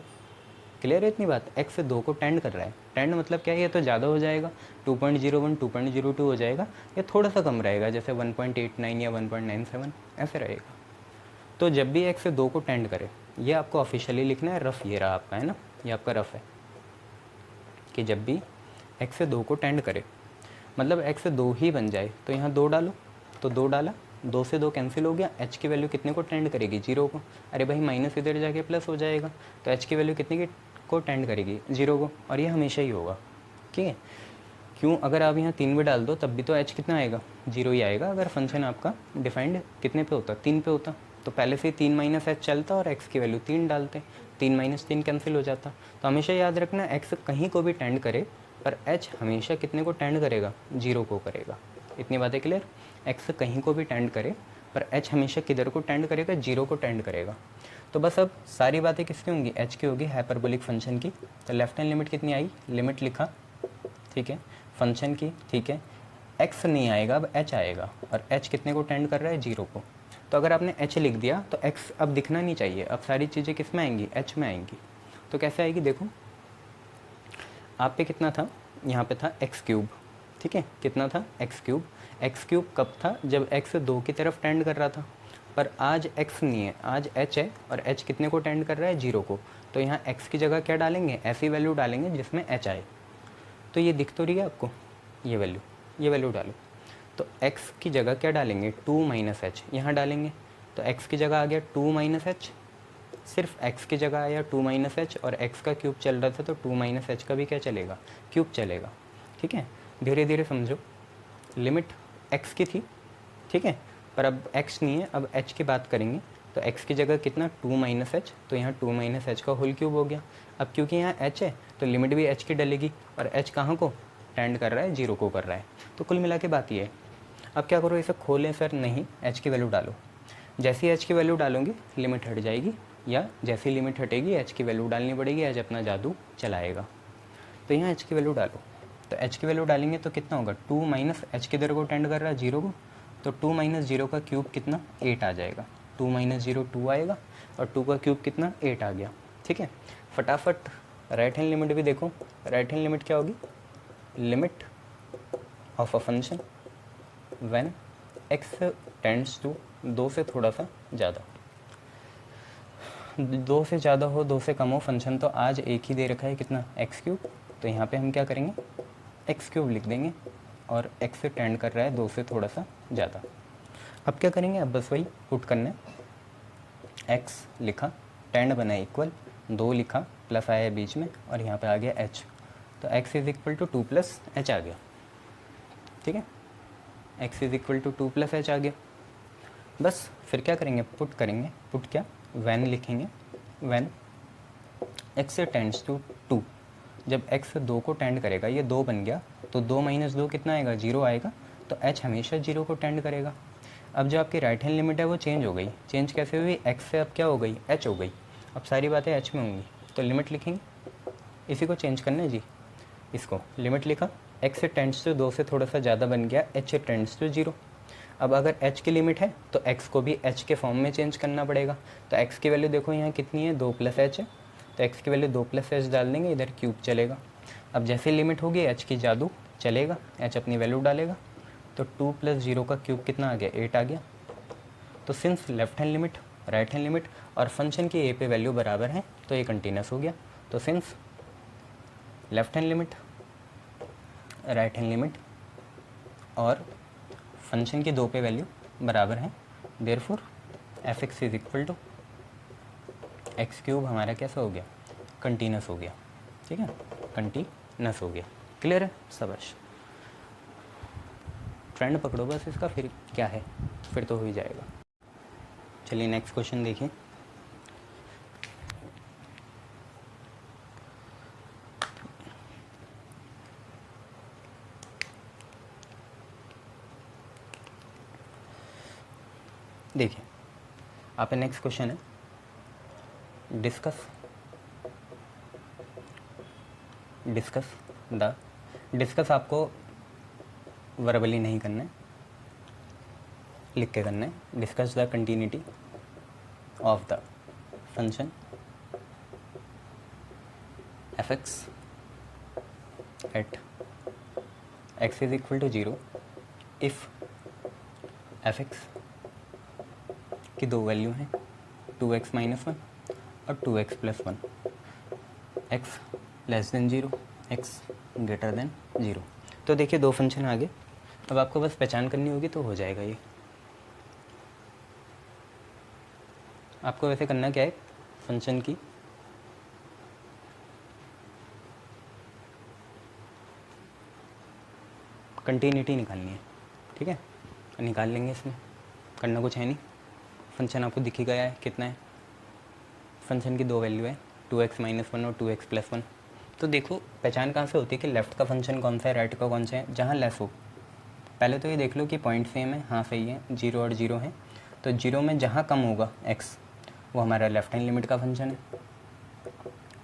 क्लियर है इतनी बात। x से 2 को टेंड कर रहा है, टेंड मतलब क्या है, ये तो ज़्यादा हो जाएगा, 2.01 2.02 हो जाएगा, ये थोड़ा सा कम रहेगा, जैसे 1.89 या 1.97 ऐसे रहेगा। तो जब भी x से 2 को टेंड करे, ये आपको ऑफिशियली लिखना है, रफ ये रहा आपका, है ना, ये आपका रफ है कि जब भी x से 2 को टेंड करे, मतलब x से 2 ही बन जाए, तो यहाँ 2 डालो, तो 2 डाला, 2 से 2 कैंसिल हो गया, h की वैल्यू कितने को टेंड करेगी, 0 को। अरे भाई माइनस इधर जाके प्लस हो जाएगा, तो h की वैल्यू कितने को टेंड करेगी, 0 को, और ये हमेशा ही होगा, ठीक है। क्यों, अगर आप यहाँ 3 भी डाल दो तब भी तो h कितना आएगा, 0 ही आएगा अगर फंक्शन आपका डिफाइंड कितने पे होता, 3 पे होता। तो पहले से 3 माइनस एच चलता और x की वैल्यू 3 डालते, 3 माइनस 3 कैंसिल हो जाता। तो हमेशा याद रखना x कहीं को भी टेंड करे पर h हमेशा कितने को टेंड करेगा, 0 को करेगा। इतनी बातें क्लियर, x कहीं को भी टेंड करे पर h हमेशा किधर को टेंड करेगा, 0 को टेंड करेगा। तो बस अब सारी बातें किसकी होंगी, h की होगी, हाइपरबोलिक फंक्शन की। तो लेफ्ट हैंड लिमिट कितनी आई, लिमिट लिखा, ठीक है, फंक्शन की, ठीक है, x नहीं आएगा अब h आएगा और h कितने को टेंड कर रहा है, 0 को। तो अगर आपने h लिख दिया तो x अब दिखना नहीं चाहिए, अब सारी चीज़ें किस में आएंगी, h में आएंगी। तो कैसे आएगी, देखो आप पे कितना था, यहाँ पे था एक्स क्यूब, ठीक है, कितना था एक्स क्यूब। एक्स क्यूब कब था, जब x 2 की तरफ टेंड कर रहा था, पर आज x नहीं है, आज h है और h कितने को टेंड कर रहा है, 0 को। तो यहाँ x की जगह क्या डालेंगे, ऐसी वैल्यू डालेंगे जिसमें h आए। तो ये दिख तो रही है आपको, ये वैल्यू डालो। तो x की जगह क्या डालेंगे, 2 माइनस एच यहाँ डालेंगे। तो x की जगह आ गया 2 माइनस एच, सिर्फ x की जगह आया 2 माइनस एच और x का क्यूब चल रहा था तो 2 माइनस एच का भी क्या चलेगा, क्यूब चलेगा। ठीक है, धीरे धीरे समझो। लिमिट x की थी, ठीक है, पर अब x नहीं है, अब h की बात करेंगे। तो x की जगह कितना, 2 माइनस एच, तो यहाँ 2 माइनस एच का होल क्यूब हो गया। अब क्योंकि यहाँ h है तो लिमिट भी h की डलेगी और h कहाँ को टेंड कर रहा है, 0 को कर रहा है। तो कुल मिला के बात ये है। अब क्या करो, इसे खोलें सर, नहीं, h की वैल्यू डालो। जैसी h की वैल्यू डालोगे लिमिट हट जाएगी, या जैसी लिमिट हटेगी h की वैल्यू डालनी पड़ेगी, h अपना जादू चलाएगा। तो यहाँ h की वैल्यू डालो, तो h की वैल्यू डालेंगे तो कितना होगा, 2 माइनस h किधर को टेंड कर रहा है, 0 को। तो 2 माइनस 0 का क्यूब कितना, 8 आ जाएगा। 2 माइनस 0 2 आएगा और 2 का क्यूब कितना, 8 आ गया। ठीक है, फटाफट राइट हैंड लिमिट भी देखो। राइट हैंड लिमिट क्या होगी, limit of a function when x tends to 2 से थोड़ा सा ज़्यादा, 2 से ज़्यादा हो 2 से कम हो फंक्शन। तो आज एक ही दे रखा है कितना, एक्स क्यूब। तो यहाँ पे हम क्या करेंगे, एक्स क्यूब लिख देंगे और x से टेंड कर रहा है 2 से थोड़ा सा ज़्यादा। अब क्या करेंगे, अब बस वही पुट करना है। x लिखा, टेंड बना इक्वल, 2 लिखा, प्लस आया बीच में और यहाँ पे आ गया h। तो x is equal to 2 plus h आ गया। ठीक है, x is equal to 2 plus h आ गया। बस फिर क्या करेंगे, पुट करेंगे। पुट क्या, वैन लिखेंगे, वैन x टेंड्स टू 2। जब x 2 को टेंड करेगा, ये 2 बन गया, तो 2 माइनस 2 कितना आएगा, 0 आएगा। तो h हमेशा 0 को टेंड करेगा। अब जो आपकी राइट हैंड लिमिट है वो चेंज हो गई। चेंज कैसे हुई, x से अब क्या हो गई, h हो गई। अब सारी बातें h में होंगी। तो लिमिट लिखेंगे, इसी को चेंज करना है जी, इसको लिमिट लिखा, x टेंड्स टू 2 से थोड़ा सा ज़्यादा बन गया, h टेंड्स टू 0। अब अगर h की लिमिट है तो x को भी h के फॉर्म में चेंज करना पड़ेगा। तो x की वैल्यू देखो यहाँ कितनी है, 2 प्लस h है। तो x की वैल्यू 2 प्लस h डाल देंगे, इधर क्यूब चलेगा। अब जैसे लिमिट होगी h की जादू चलेगा, h अपनी वैल्यू डालेगा। तो 2 प्लस 0 का क्यूब कितना आ गया, 8 आ गया। तो since left hand limit, right hand limit और फंक्शन की a पे वैल्यू बराबर है तो ये कंटिन्यूस हो गया। तो since left hand limit, right hand limit और फंक्शन की 2 पे वैल्यू बराबर है, therefore f x is equal to x cube हमारा कैसा हो गया, कंटिन्यूस हो गया। ठीक है, कंटिन्यूस हो गया। क्लियर है, शाबाश। ट्रेंड पकड़ो बस इसका, फिर क्या है, फिर तो हो ही जाएगा। चलिए नेक्स्ट क्वेश्चन देखिए। देखिए आप नेक्स्ट क्वेश्चन है, डिस्कस आपको वर्बली नहीं करना है, लिख के करना है। Discuss the continuity of the function f x at x is equal to 0 if f x की 2 वैल्यू हैं, 2x माइनस 1 और 2x plus 1, x less than 0, x greater than 0। तो देखिए 2 फंक्शन आ गए। अब आपको बस पहचान करनी होगी तो हो जाएगा ये। आपको वैसे करना क्या है, फंक्शन की कंटिन्यूटी निकालनी है, ठीक है, निकाल लेंगे। इसमें करना कुछ है नहीं, फंक्शन आपको दिख ही गया है कितना है। फंक्शन की दो वैल्यू है, 2x - 1 और 2x + 1। तो देखो पहचान कहाँ से होती है कि लेफ़्ट का फंक्शन कौन सा है, राइट का कौन सा है, जहाँ लेस हो। पहले तो ये देख लो कि पॉइंट सेम है, हाँ सही है, 0 और 0 है। तो 0 में जहाँ कम होगा x वो हमारा लेफ्ट हैंड लिमिट का फंक्शन है,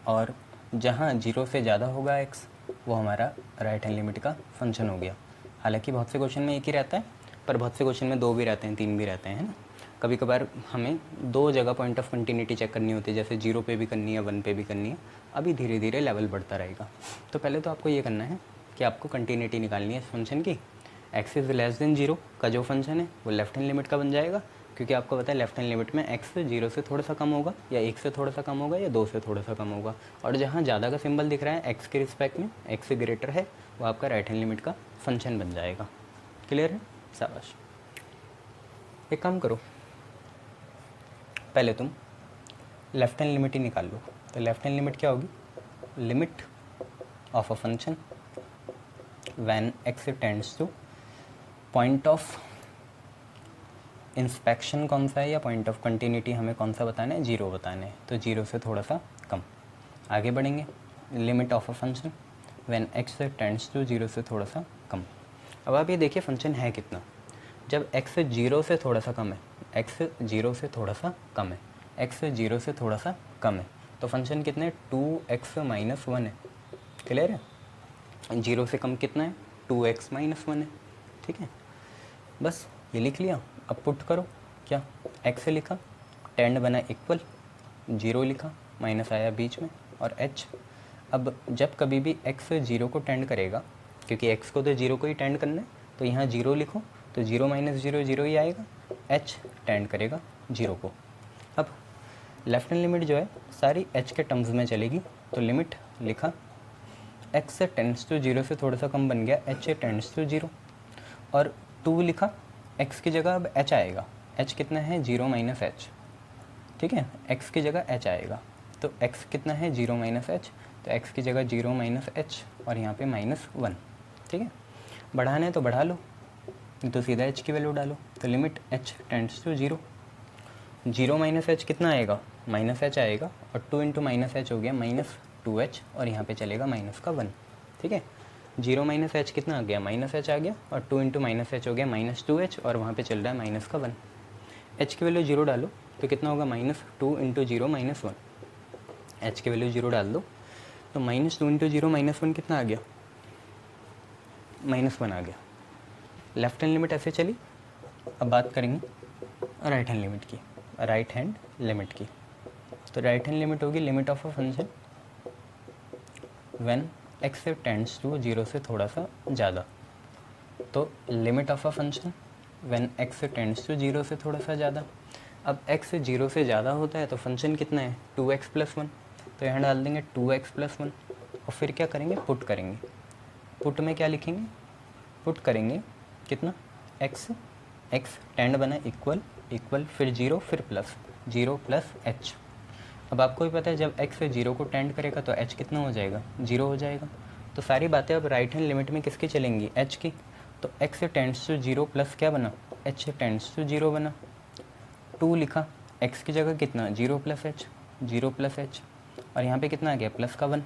और जहाँ 0 से ज़्यादा होगा x वो हमारा राइट हैंड लिमिट का फंक्शन हो गया। हालांकि बहुत से क्वेश्चन में एक ही रहता है, पर बहुत से क्वेश्चन में 2 भी रहते हैं, 3 भी रहते हैं, है ना। कभी कभार हमें 2 जगह पॉइंट ऑफ कंटिन्यूटी चेक करनी होती है, जैसे 0 पे भी करनी है, 1 पे भी करनी है। अभी धीरे धीरे लेवल बढ़ता रहेगा। तो पहले तो आपको ये करना है कि आपको कंटिन्यूटी निकालनी है इस फंक्शन की। x इज़ लेस देन 0 का जो फंक्शन है वो लेफ्ट हैंड लिमिट का बन जाएगा, क्योंकि आपको पता है लेफ्ट हैंड लिमिट में x 0 से थोड़ा सा कम होगा, या 1 से थोड़ा सा कम होगा, या 2 से थोड़ा सा कम होगा। और जहाँ ज़्यादा का सिंबल दिख रहा है x के रिस्पेक्ट में, x से ग्रेटर है, वो आपका राइट हैंड लिमिट का फंक्शन बन जाएगा। क्लियर है? शाबाश। एक काम करो, पहले तुम लेफ्ट हैंड लिमिट ही निकाल लो। तो लेफ्ट हैंड लिमिट क्या होगी? Limit of a function when x tends to, point of inspection कौन सा है, या पॉइंट ऑफ कंटिन्यूटी हमें कौन सा बताना है, 0 बताना है। तो 0 से थोड़ा सा कम। आगे बढ़ेंगे, limit of a function when x tends to 0 से थोड़ा सा कम। अब आप ये देखिए फंक्शन है कितना। जब x 0 से थोड़ा सा कम है, x 0 से थोड़ा सा कम है, x 0 से थोड़ा सा कम है, तो फंक्शन कितने, 2x - 1 है। क्लियर है? 0 से कम कितना है, 2x - 1 है। ठीक है, बस ये लिख लिया। अब पुट करो, क्या x लिखा, टेंड बना इक्वल, 0 लिखा, माइनस आया बीच में, और h। अब जब कभी भी x 0 को टेंड करेगा, क्योंकि x को तो 0 को ही टेंड करना है, तो यहाँ 0 लिखो, तो 0 - 0 0 ही आएगा, h टेंड करेगा 0 को। अब लेफ्ट हैंड लिमिट जो है सारी h के टर्म्स में चलेगी, तो लिमिट लिखा, x टेंड्स टू 0 से थोड़ा सा कम बन गया, h टेंड्स टू 0, और 2 लिखा, x की जगह अब h आएगा। h कितना है, 0 - h। ठीक है, x की जगह h आएगा, तो x कितना है, 0 - h, तो x की जगह 0 - h, और यहाँ पे -1। ठीक है, बढ़ाना है तो बढ़ा लो, तो सीधा h की वैल्यू डालो। तो limit h tends to 0, 0 - h कितना आएगा, -h आएगा, और 2 × -h हो गया -2h, और यहाँ पे चलेगा -1। ठीक है, 0 - h कितना आ गया, -h आ गया, और 2 × -h हो गया -2h, और वहाँ पे चल रहा है -1। h की वैल्यू 0 डालो तो कितना होगा, -2 × 0 -1। h की वैल्यू 0 डाल दो तो -2 × 0 -1 कितना आ गया, -1 आ गया। लेफ्ट हैंड लिमिट ऐसे चली। अब बात करेंगे राइट हैंड लिमिट की। राइट हैंड लिमिट की, तो राइट हैंड लिमिट होगी limit of a function when x tends to 0 से थोड़ा सा ज़्यादा। तो limit of a function when x tends to 0 से थोड़ा सा ज़्यादा। अब x 0 से ज़्यादा होता है तो फंक्शन कितना है, 2x + 1, तो यहाँ डाल देंगे 2x + 1, और फिर क्या करेंगे, पुट करेंगे। पुट में क्या लिखेंगे, पुट करेंगे कितना, x टेंड बना इक्वल, फिर 0, फिर प्लस, 0 + h। अब आपको भी पता है जब x 0 को टेंड करेगा तो h कितना हो जाएगा, 0 हो जाएगा। तो सारी बातें अब राइट हैंड लिमिट में किसकी चलेंगी, h की। तो x टेंड्स टू 0 प्लस क्या बना, h टेंड्स टू 0 बना। 2 लिखा, x की जगह कितना, 0 + h, 0 + h, और यहाँ पे कितना आ गया, +1।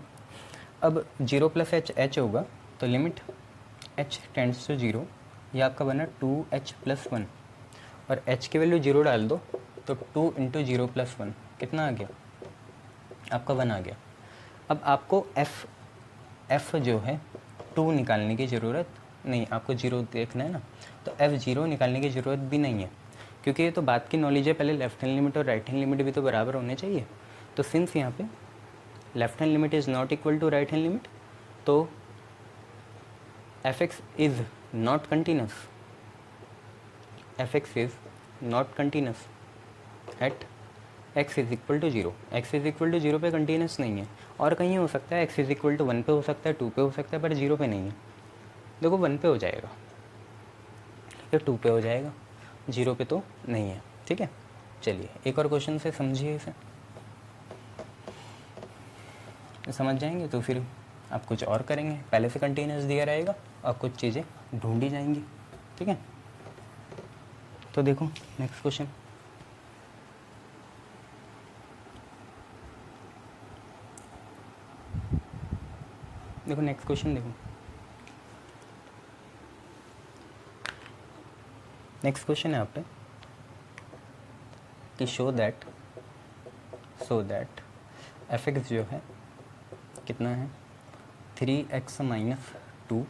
अब 0 + h h होगा, तो लिमिट h टेंड्स टू 0, ये आपका बना 2h + 1, और h की वैल्यू 0 डाल दो तो 2 × 0 + 1 कितना आ गया, आपका 1 आ गया। अब आपको f जो है 2 निकालने की ज़रूरत नहीं, आपको 0 देखना है ना, तो f0 निकालने की ज़रूरत भी नहीं है, क्योंकि ये तो बात की नॉलेज है, पहले लेफ्ट हैंड लिमिट और राइट हैंड लिमिट भी तो बराबर होने चाहिए। तो सिंस यहाँ पे left hand limit is not equal to right hand limit, तो fx is not continuous, fx is not continuous at x is equal to 0। x is equal to 0 पे कंटिन्यूस नहीं है, और कहीं हो सकता है x इज़ इक्वल टू 1 पे हो सकता है, 2 पे हो सकता है, पर 0 पे नहीं है। देखो 1 पे हो जाएगा या 2 पे हो जाएगा, 0 पे तो नहीं है। ठीक है, चलिए एक और क्वेश्चन से समझिए इसे, समझ जाएंगे तो फिर आप कुछ और करेंगे। पहले से कंटिन्यूस दिया रहेगा और कुछ चीज़ें ढूंढी जाएंगी, ठीक है। तो देखो नेक्स्ट क्वेश्चन, देखो नेक्स्ट क्वेश्चन देखो, नेक्स्ट क्वेश्चन है आप पे कि शो दैट एफ एक्स जो है कितना है 3x माइनस 2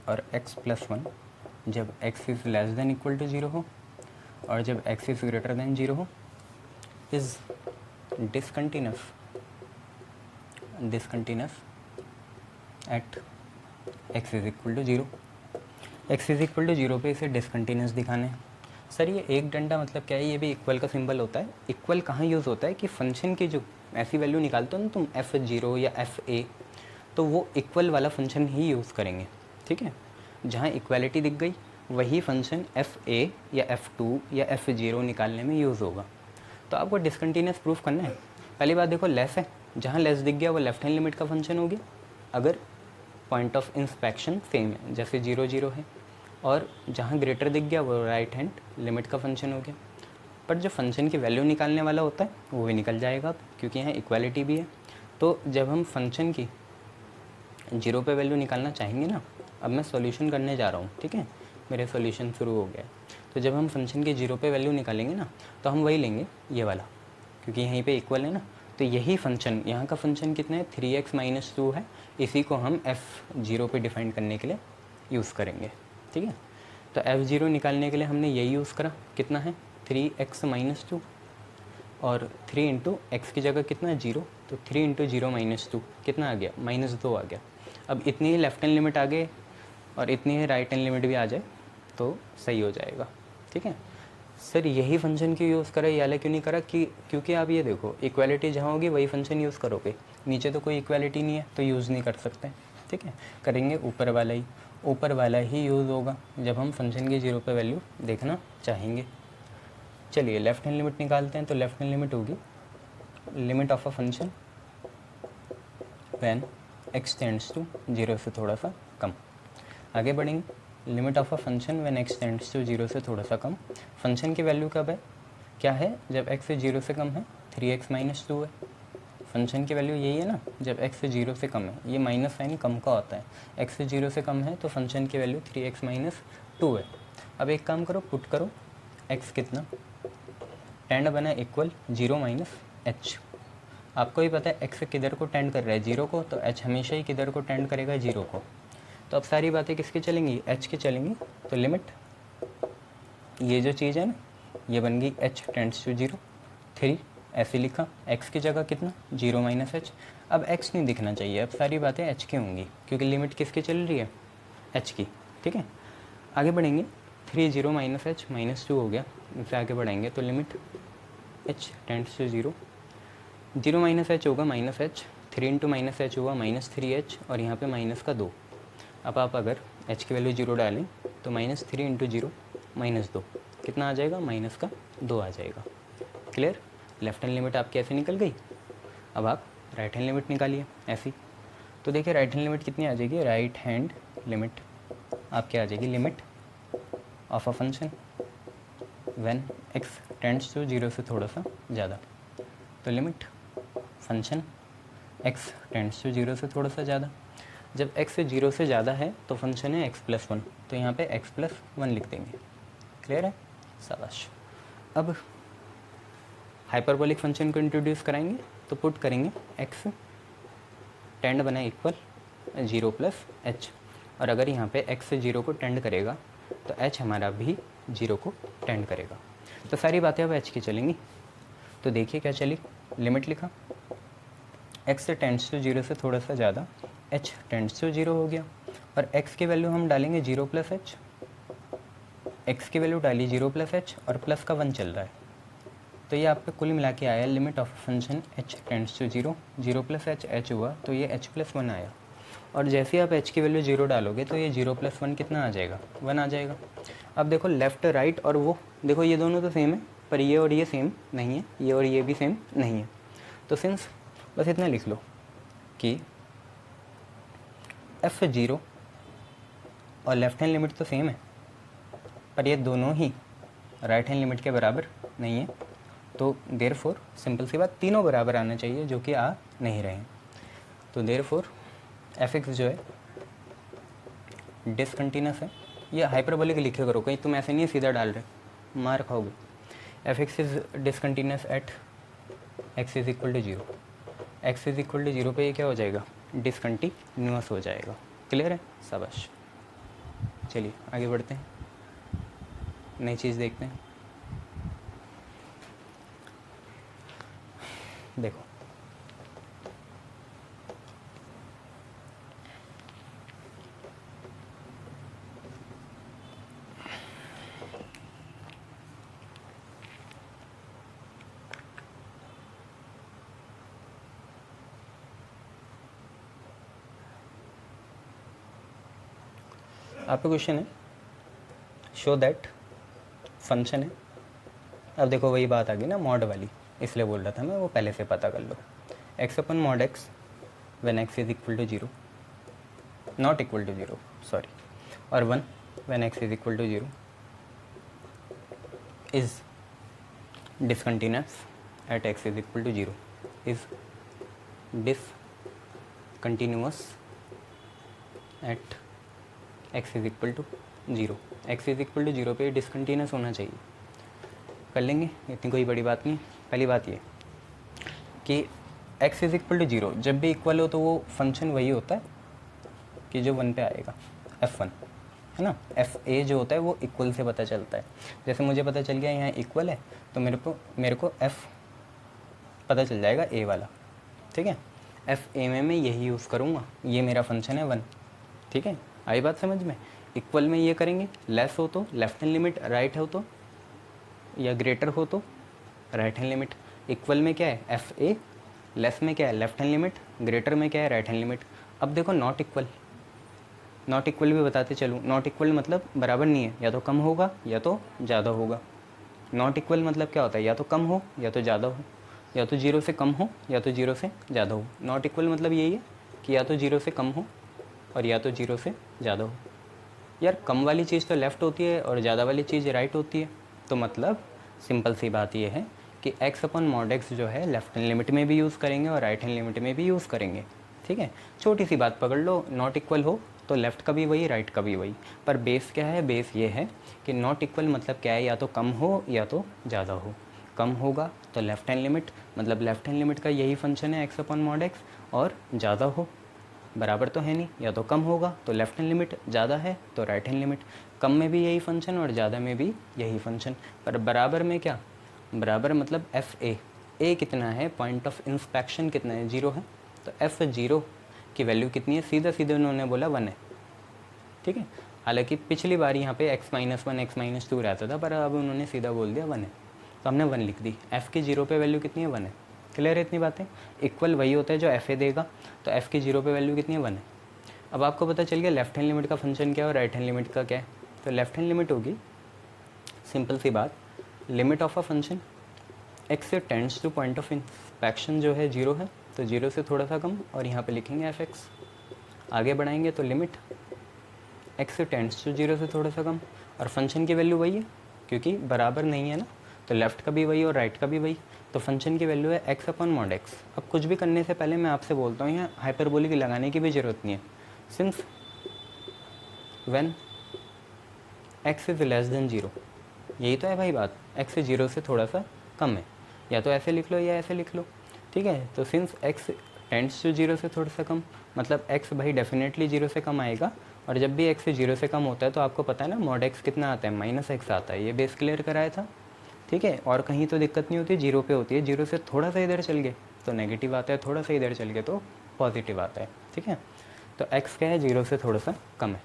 और x प्लस 1 जब x is less than equal to 0 हो और जब x इज़ ग्रेटर देन 0 हो is discontinuous at x is equal to 0। x is equal to 0 पे इसे डिसकंटिन्यूस दिखाना है। सर ये एक डंडा मतलब क्या है, ये भी इक्वल का सिंबल होता है। इक्वल कहाँ यूज़ होता है कि फंक्शन की जो ऐसी वैल्यू निकालते हो ना तुम f0 या fa, तो वो इक्वल वाला फंक्शन ही यूज़ करेंगे, ठीक है। जहाँ इक्वालिटी दिख गई वही फंक्शन fa या f2 या f0 निकालने में यूज़ होगा। तो आपको डिसकंटिन्यूस प्रूफ करना है। पहली बात देखो लेस है, जहाँ लेस दिख गया वो लेफ्ट हैंड लिमिट का फंक्शन हो गया अगर पॉइंट ऑफ इंस्पेक्शन सेम है, जैसे 0 0 है। और जहाँ ग्रेटर दिख गया वो राइट हैंड लिमिट का फंक्शन हो गया। पर जो फंक्शन की वैल्यू निकालने वाला होता है वो भी निकल जाएगा क्योंकि यहाँ इक्वालिटी भी है। तो जब हम फंक्शन की 0 पे वैल्यू निकालना चाहेंगे ना, अब मैं सॉल्यूशन करने जा रहा हूँ, ठीक है, मेरे सॉल्यूशन शुरू हो गया। तो जब हम फंक्शन की 0 पे वैल्यू निकालेंगे ना तो हम वही लेंगे ये वाला, क्योंकि यहीं पे इक्वल है ना। तो यही फंक्शन, यहाँ का फंक्शन कितना है 3x माइनस 2 है, इसी को हम f0 पे डिफाइन करने के लिए यूज़ करेंगे, ठीक है। तो f0 निकालने के लिए हमने यही यूज़ करा, कितना है 3x माइनस 2 और 3 इंटू एक्स की जगह कितना है 0, तो 3 इंटू 0 माइनस 2 कितना आ गया -2 आ गया। अब इतनी ही लेफ्ट हैंड लिमिट आ गई और इतनी ही राइट हैंड लिमिट भी आ जाए तो सही हो जाएगा, ठीक है। सर यही फंक्शन क्यों यूज़ करा, ये वाला क्यों नहीं करा, कि क्योंकि आप ये देखो इक्वालिटी जहाँ होगी वही फंक्शन यूज़ करोगे, नीचे तो कोई इक्वालिटी नहीं है तो यूज़ नहीं कर सकते, ठीक है। करेंगे ऊपर वाला ही यूज़ होगा जब हम फंक्शन की 0 पे वैल्यू देखना चाहेंगे। चलिए लेफ्ट हैंड लिमिट निकालते हैं। तो लेफ्ट हैंड लिमिट होगी limit of a function when x tends to 0 से थोड़ा सा कम। आगे बढ़ेंगे, limit of a function when x tends to 0 से थोड़ा सा कम। फंक्शन की वैल्यू कब है, क्या है, जब x 0 से कम है 3x माइनस 2 है। फंक्शन की वैल्यू यही है ना, जब x 0 से कम है, ये माइनस साइन कम का होता है। x 0 से कम है तो फंक्शन की वैल्यू 3x माइनस 2 है। अब एक काम करो, पुट करो x कितना, टेंड बना इक्वल 0 माइनस h। आपको ही पता है x किधर को टेंड कर रहा है 0 को, तो h हमेशा ही किधर को टेंड करेगा 0 को। तो अब सारी बातें किसकी चलेंगी, h की चलेंगी। तो लिमिट ये जो चीज़ है ना ये बन गई h टेंड्स टू 0, 3 ऐसे लिखा, x की जगह कितना 0 माइनस h। अब x नहीं दिखना चाहिए, अब सारी बातें h की होंगी क्योंकि लिमिट किसकी चल रही है h की, ठीक है। आगे बढ़ेंगे, 3 0 माइनस h माइनस 2 हो गया, इससे आगे बढ़ाएंगे तो limit h tends to 0, 0 minus h होगा minus h, 3 into minus h हुआ माइनस 3h और यहाँ पे माइनस का 2। अब आप अगर h की वैल्यू 0 डालें तो माइनस 3 इंटू 0 माइनस 2 कितना आ जाएगा, माइनस का 2 आ जाएगा। क्लियर, लेफ्ट हैंड लिमिट आपकी ऐसे निकल गई। अब आप राइट हैंड लिमिट निकालिए ऐसी। तो देखिए राइट हैंड लिमिट कितनी आ जाएगी, राइट हैंड लिमिट आपकी आ जाएगी limit of a function when x tends to 0 से थोड़ा सा ज़्यादा। तो limit function x tends to 0 से थोड़ा सा ज़्यादा, जब x 0 से ज़्यादा है तो फंक्शन है x प्लस 1, तो यहाँ पे x प्लस 1 लिख देंगे। क्लियर है, शाबाश। अब हाइपरबोलिक फंक्शन को इंट्रोड्यूस कराएंगे तो पुट करेंगे x टेंड बना इक्वल 0 प्लस h, और अगर यहाँ पे x 0 को टेंड करेगा तो h हमारा भी 0 को टेंड करेगा। तो सारी बातें अब h की चलेंगी। तो देखिए क्या चली, लिमिट लिखा x टेंड्स टू 0 से थोड़ा सा ज़्यादा, h टेंड्स टू 0 हो गया और x की वैल्यू हम डालेंगे 0 प्लस h, x की वैल्यू डाली 0 प्लस h और प्लस का 1 चल रहा है। तो ये आपका कुल मिला के आया limit of function h tends to 0, 0 plus h हुआ तो ये h प्लस 1 आया। और जैसे ही आप h की वैल्यू 0 डालोगे तो ये 0 प्लस 1 कितना आ जाएगा, 1 आ जाएगा। अब देखो लेफ़्ट राइट और वो देखो ये दोनों तो सेम है, पर ये और ये सेम नहीं है, ये और ये भी सेम नहीं है। तो सिंस बस इतना लिख लो कि f0 और लेफ्ट हैंड लिमिट तो सेम है, पर ये दोनों ही राइट हैंड लिमिट के बराबर नहीं है। तो देयरफॉर सिंपल सी बात, तीनों बराबर आना चाहिए, जो कि आ नहीं रहे हैं। तो देयरफॉर f(x) जो है डिसकंटिन्यूस है। ये हाइपरबोलिक लिखे करो, कहीं तुम ऐसे नहीं सीधा डाल रहे, मार खाओगे। f(x) is discontinuous at x is equal to 0। x is equal to 0 पे ये क्या हो जाएगा, डिसकंटिन्यूस हो जाएगा। क्लियर है, शाबाश। चलिए आगे बढ़ते हैं, नई चीज़ देखते हैं। देखो आपका क्वेश्चन है, शो दैट फंक्शन है। अब देखो वही बात आ गई ना मॉड वाली, इसलिए बोल रहा था मैं, वो पहले से पता कर लो। x upon mod x when x is equal to 0, not equal to 0 sorry, और 1 when x is equal to 0 is discontinuous at x is equal to 0, is discontinuous at x is equal to 0। x is equal to 0 पे discontinuous होना चाहिए। कर लेंगे, इतनी कोई बड़ी बात नहीं। पहली बात ये कि x इज इक्वल टू 0 जब भी इक्वल हो तो वो फंक्शन वही होता है कि जो 1 पे आएगा, f1 है ना। fa जो होता है वो इक्वल से पता चलता है। जैसे मुझे पता चल गया यहाँ इक्वल है, तो मेरे को f पता चल जाएगा a वाला, ठीक है। fa में मैं यही यूज़ करूँगा, ये मेरा फंक्शन है 1, ठीक है। आई बात समझ में। इक्वल में ये करेंगे, लेस हो तो लेफ्ट हैंड लिमिट, राइट हो तो या ग्रेटर हो तो राइट हैंड लिमिट। इक्वल में क्या है fa, लेस में क्या है लेफ्ट हैंड लिमिट, ग्रेटर में क्या है राइट हैंड लिमिट। अब देखो नॉट इक्वल, नॉट इक्वल भी बताते चलूँ। नॉट इक्वल मतलब बराबर नहीं है, या तो कम होगा या तो ज़्यादा होगा। नॉट इक्वल मतलब क्या होता है, या तो कम हो या तो ज़्यादा हो, या तो 0 से कम हो या तो 0 से ज़्यादा हो। नॉट इक्वल मतलब यही है कि या तो 0 से कम हो और या तो 0 से ज़्यादा हो। यार कम वाली चीज़ तो लेफ़्ट होती है और ज़्यादा वाली चीज़ राइट होती है। तो मतलब सिंपल सी बात ये है कि x अपन मॉड x जो है लेफ्ट हैंड लिमिट में भी यूज़ करेंगे और राइट हैंड लिमिट में भी यूज़ करेंगे, ठीक है। छोटी सी बात पकड़ लो, नॉट इक्वल हो तो लेफ़्ट का भी वही, राइट का भी वही। पर बेस क्या है, बेस ये है कि नॉट इक्वल मतलब क्या है, या तो कम हो या तो ज़्यादा हो। कम होगा तो लेफ्ट हैंड लिमिट, मतलब लेफ्ट हैंड लिमिट का यही फंक्शन है x अपन मॉड x, और ज़्यादा हो बराबर तो है नहीं, या तो कम होगा तो लेफ्ट हैंड लिमिट, ज़्यादा है तो राइट हैंड लिमिट। कम में भी यही फंक्शन और ज़्यादा में भी यही फंक्शन। पर बराबर में क्या, बराबर मतलब fa, a कितना है, पॉइंट ऑफ इंस्पेक्शन कितना है, 0 है। तो f0 की वैल्यू कितनी है, सीधा सीधे उन्होंने बोला 1 है, ठीक है। हालांकि पिछली बार यहाँ पे x-1 x-2 रहता था, पर अब उन्होंने सीधा बोल दिया 1 है, तो हमने 1 लिख दी। f की 0 पे वैल्यू कितनी है, 1 है। क्लियर है इतनी बातें। इक्वल वही होता है जो fa देगा, तो f की 0 पे वैल्यू कितनी है, 1 है। अब आपको पता चल गया लेफ्ट हैंड लिमिट का फंक्शन क्या है और राइट हैंड लिमिट का क्या है। तो लेफ्ट हैंड लिमिट होगी, सिंपल सी बात, limit of a function x से tends to point of inspection जो है 0 है, तो 0 से थोड़ा सा कम, और यहाँ पे लिखेंगे f(x). आगे बढ़ाएंगे तो लिमिट x से टेंड्स टू 0 से थोड़ा सा कम, और फंक्शन की वैल्यू वही है क्योंकि बराबर नहीं है ना, तो लेफ़्ट का भी वही और राइट का भी वही। तो फंक्शन की वैल्यू है x अपन मॉड x। अब कुछ भी करने से पहले मैं आपसे बोलता हूँ, यहाँ हाइपरबोलिक लगाने की भी ज़रूरत नहीं है। Since when x is less than 0, यही तो है भाई बात, x से 0 से थोड़ा सा कम है, या तो ऐसे लिख लो या ऐसे लिख लो, ठीक है। तो सिंस x टेंड्स टू 0 से थोड़ा सा कम, मतलब x भाई डेफिनेटली 0 से कम आएगा, और जब भी x से 0 से कम होता है तो आपको पता है ना मॉड x कितना आता है, -x आता है। ये बेस क्लियर कराया था, ठीक है। और कहीं तो दिक्कत नहीं होती, 0 पे होती है। 0 से थोड़ा सा इधर चल गए तो नेगेटिव आता है, थोड़ा सा इधर चल गए तो पॉजिटिव आता है, ठीक है। तो x क्या है, 0 से थोड़ा सा कम है,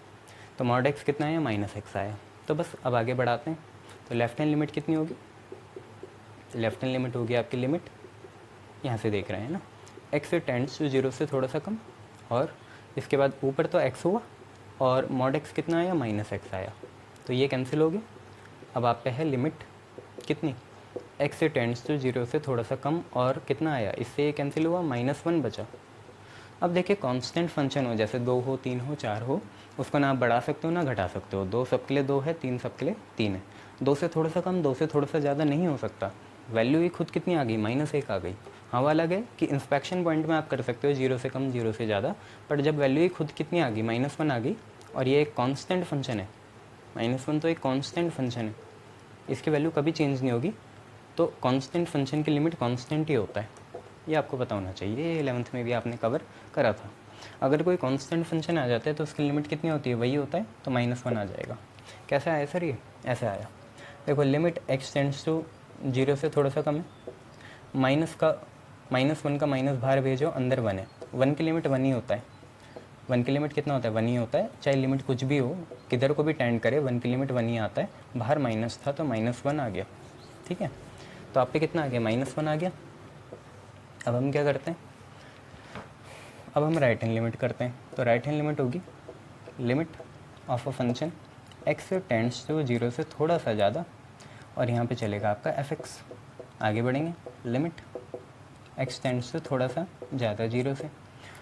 तो मॉड x कितना है, -x आया। तो बस अब आगे बढ़ाते हैं। तो लेफ्ट हैंड लिमिट कितनी होगी, लेफ्ट हैंड लिमिट होगी आपकी, लिमिट यहाँ से देख रहे हैं ना, x से टेंड्स टू 0 से थोड़ा सा कम, और इसके बाद ऊपर तो x हुआ और मॉड x कितना आया, -x आया, तो ये कैंसिल हो गया। अब आप पे है लिमिट कितनी, x से टेंड्स टू 0 से थोड़ा सा कम, और कितना आया, इससे ये कैंसिल हुआ, -1 बचा। अब देखिए कांस्टेंट फंक्शन हो, जैसे 2 हो, 3 हो, 4 हो, उसको ना आप बढ़ा सकते हो ना घटा सकते हो। 2 सब के लिए 2 है, 3 सब के लिए 3 है। 2 से थोड़ा सा कम, 2 से थोड़ा सा ज़्यादा नहीं हो सकता। वैल्यू ही खुद कितनी आ गई, -1 आ गई। हाँ वो अलग है कि इंस्पेक्शन पॉइंट में आप कर सकते हो 0 से कम, 0 से ज़्यादा, बट जब वैल्यू ही खुद कितनी आ गई, -1 आ गई, और ये एक कॉन्स्टेंट फंक्शन है, -1 तो एक कॉन्स्टेंट फंक्शन है, इसकी वैल्यू कभी चेंज नहीं होगी। तो कांस्टेंट फंक्शन की लिमिट कांस्टेंट ही होता है, ये आपको पता होना चाहिए, ये 11th में भी आपने कवर करा था। अगर कोई कांस्टेंट फंक्शन आ जाता है तो उसकी लिमिट कितनी होती है, वही होता है, तो -1 आ जाएगा। कैसे आया सर ये, ऐसे आया, देखो लिमिट x टेंड्स टू 0 से थोड़ा सा कम है, -1 का माइनस बाहर भेजो, अंदर 1 है, 1 की लिमिट 1 ही होता है, 1 की लिमिट कितना होता है, 1 ही होता है, चाहे लिमिट कुछ भी हो, किधर को भी टेंड करे, 1 की लिमिट 1 ही आता है। बाहर माइनस था तो -1 आ गया, ठीक है। तो आप पे कितना आ गया, -1 आ गया। अब हम क्या करते हैं, अब हम राइट हैंड लिमिट करते हैं। तो राइट हैंड लिमिट होगी limit of a function x tends to 0 से थोड़ा सा ज़्यादा, और यहाँ पे चलेगा आपका fx। आगे बढ़ेंगे, लिमिट x टेंड्स टू थोड़ा सा ज़्यादा 0 से।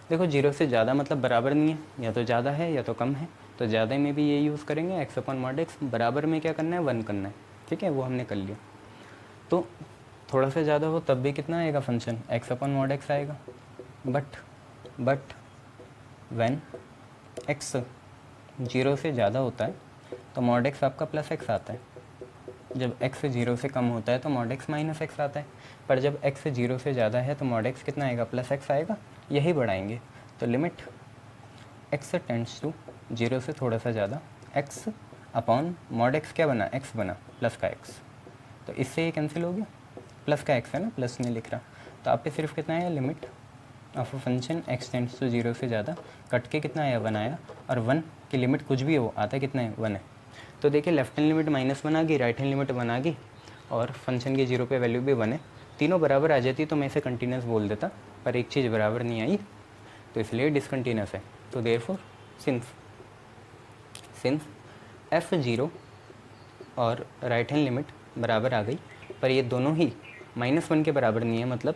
देखो 0 से ज़्यादा मतलब बराबर नहीं है, या तो ज़्यादा है या तो कम है, तो ज़्यादा में भी ये यूज़ करेंगे x/mod x, बराबर में क्या करना है, 1 करना है, ठीक है, वो हमने कर लिया। तो थोड़ा सा ज़्यादा हो तब भी कितना आएगा फंक्शन, x/mod x आएगा, बट व्हेन x 0 से ज़्यादा होता है तो mod x आपका +x आता है, जब x 0 से कम होता है तो mod x -x आता है, पर जब x 0 से ज़्यादा है तो mod x कितना आएगा, +x आएगा, यही बढ़ाएंगे। तो लिमिट x टेंड्स टू 0 से थोड़ा सा ज़्यादा, x अपॉन mod x क्या बना, x बना, प्लस का x, तो इससे ये कैंसिल हो गया, प्लस का x है ना, प्लस नहीं लिख रहा, तो आप पे सिर्फ कितना आया, limit of a function x tends to 0 से ज़्यादा, कट के कितना आया, 1 आया, और 1 की लिमिट कुछ भी हो आता है कितना है, 1 है। तो देखिए लेफ्ट हैंड लिमिट -1 आ गई, राइट हैंड लिमिट 1 आ गई, और फंक्शन की 0 पे वैल्यू भी 1 है। तीनों बराबर आ जाती तो मैं इसे कंटिन्यूस बोल देता, पर एक चीज़ बराबर नहीं आई, तो इसलिए डिसकंटिन्यूस है। तो देयरफॉर सिंस f0 और राइट हैंड लिमिट बराबर आ गई, पर ये दोनों ही -1 के बराबर नहीं है, मतलब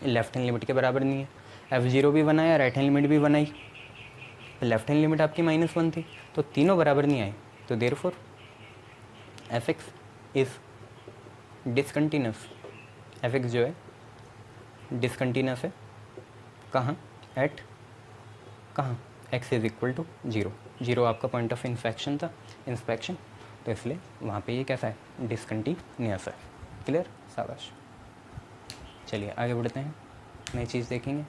लेफ्ट हैंड लिमिट के बराबर नहीं है। f0 भी 1 आया, राइट हैंड लिमिट भी 1 आई, लेफ्ट हैंड लिमिट आपकी -1 थी, तो तीनों बराबर नहीं आए, तो therefore fx is discontinuous. fx जो है डिसकंटिन्यूस है, कहाँ, एट कहाँ, x इज़ इक्वल टू 0, 0 आपका पॉइंट ऑफ इंस्पेक्शन था, तो इसलिए वहाँ पे ये कैसा है, डिसकंटिन्यूस है। क्लियर, शाबाश। चलिए आगे बढ़ते हैं, नई चीज़ देखेंगे।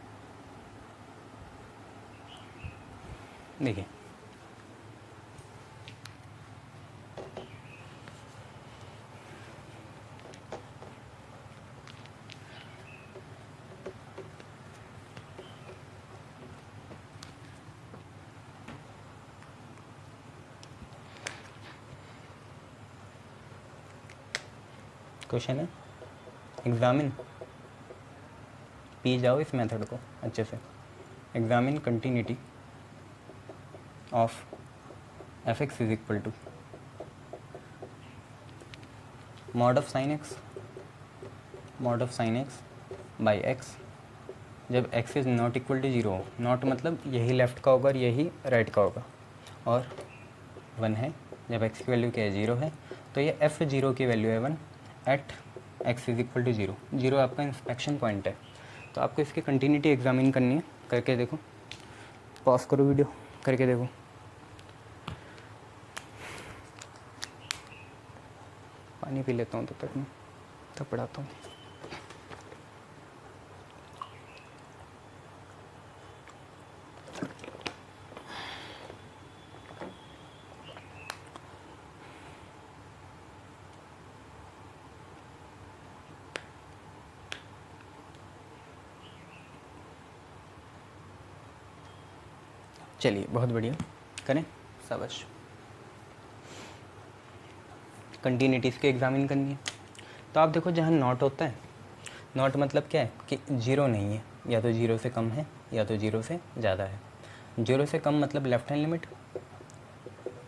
देखिए क्वेश्चन है, एग्जामिन, पी जाओ इस मेथड को अच्छे से, examine continuity of fx is equal to mod of sin x by x, जब x is not equal to 0 हो, नॉट मतलब यही लेफ़्ट का होगा और यही राइट का होगा, और 1 है, जब x की वैल्यू क्या है, 0 है, तो ये f0 की वैल्यू है 1 at x is equal to 0, 0 आपका इंस्पेक्शन पॉइंट है। तो आपको इसकी कंटिन्यूटी एग्जामिन करनी है, करके देखो, पॉज करो वीडियो, करके देखो। पानी पी लेता हूँ तब तक मैं, तब पढ़ाता हूँ। चलिए बहुत बढ़िया, करें, शाबाश। कंटिन्यूटीज़ की एग्जामिन करनी है, तो आप देखो जहाँ नॉट होता है, नॉट मतलब क्या है कि 0 नहीं है, या तो 0 से कम है या तो 0 से ज़्यादा है। 0 से कम मतलब लेफ़्ट हैंड लिमिट,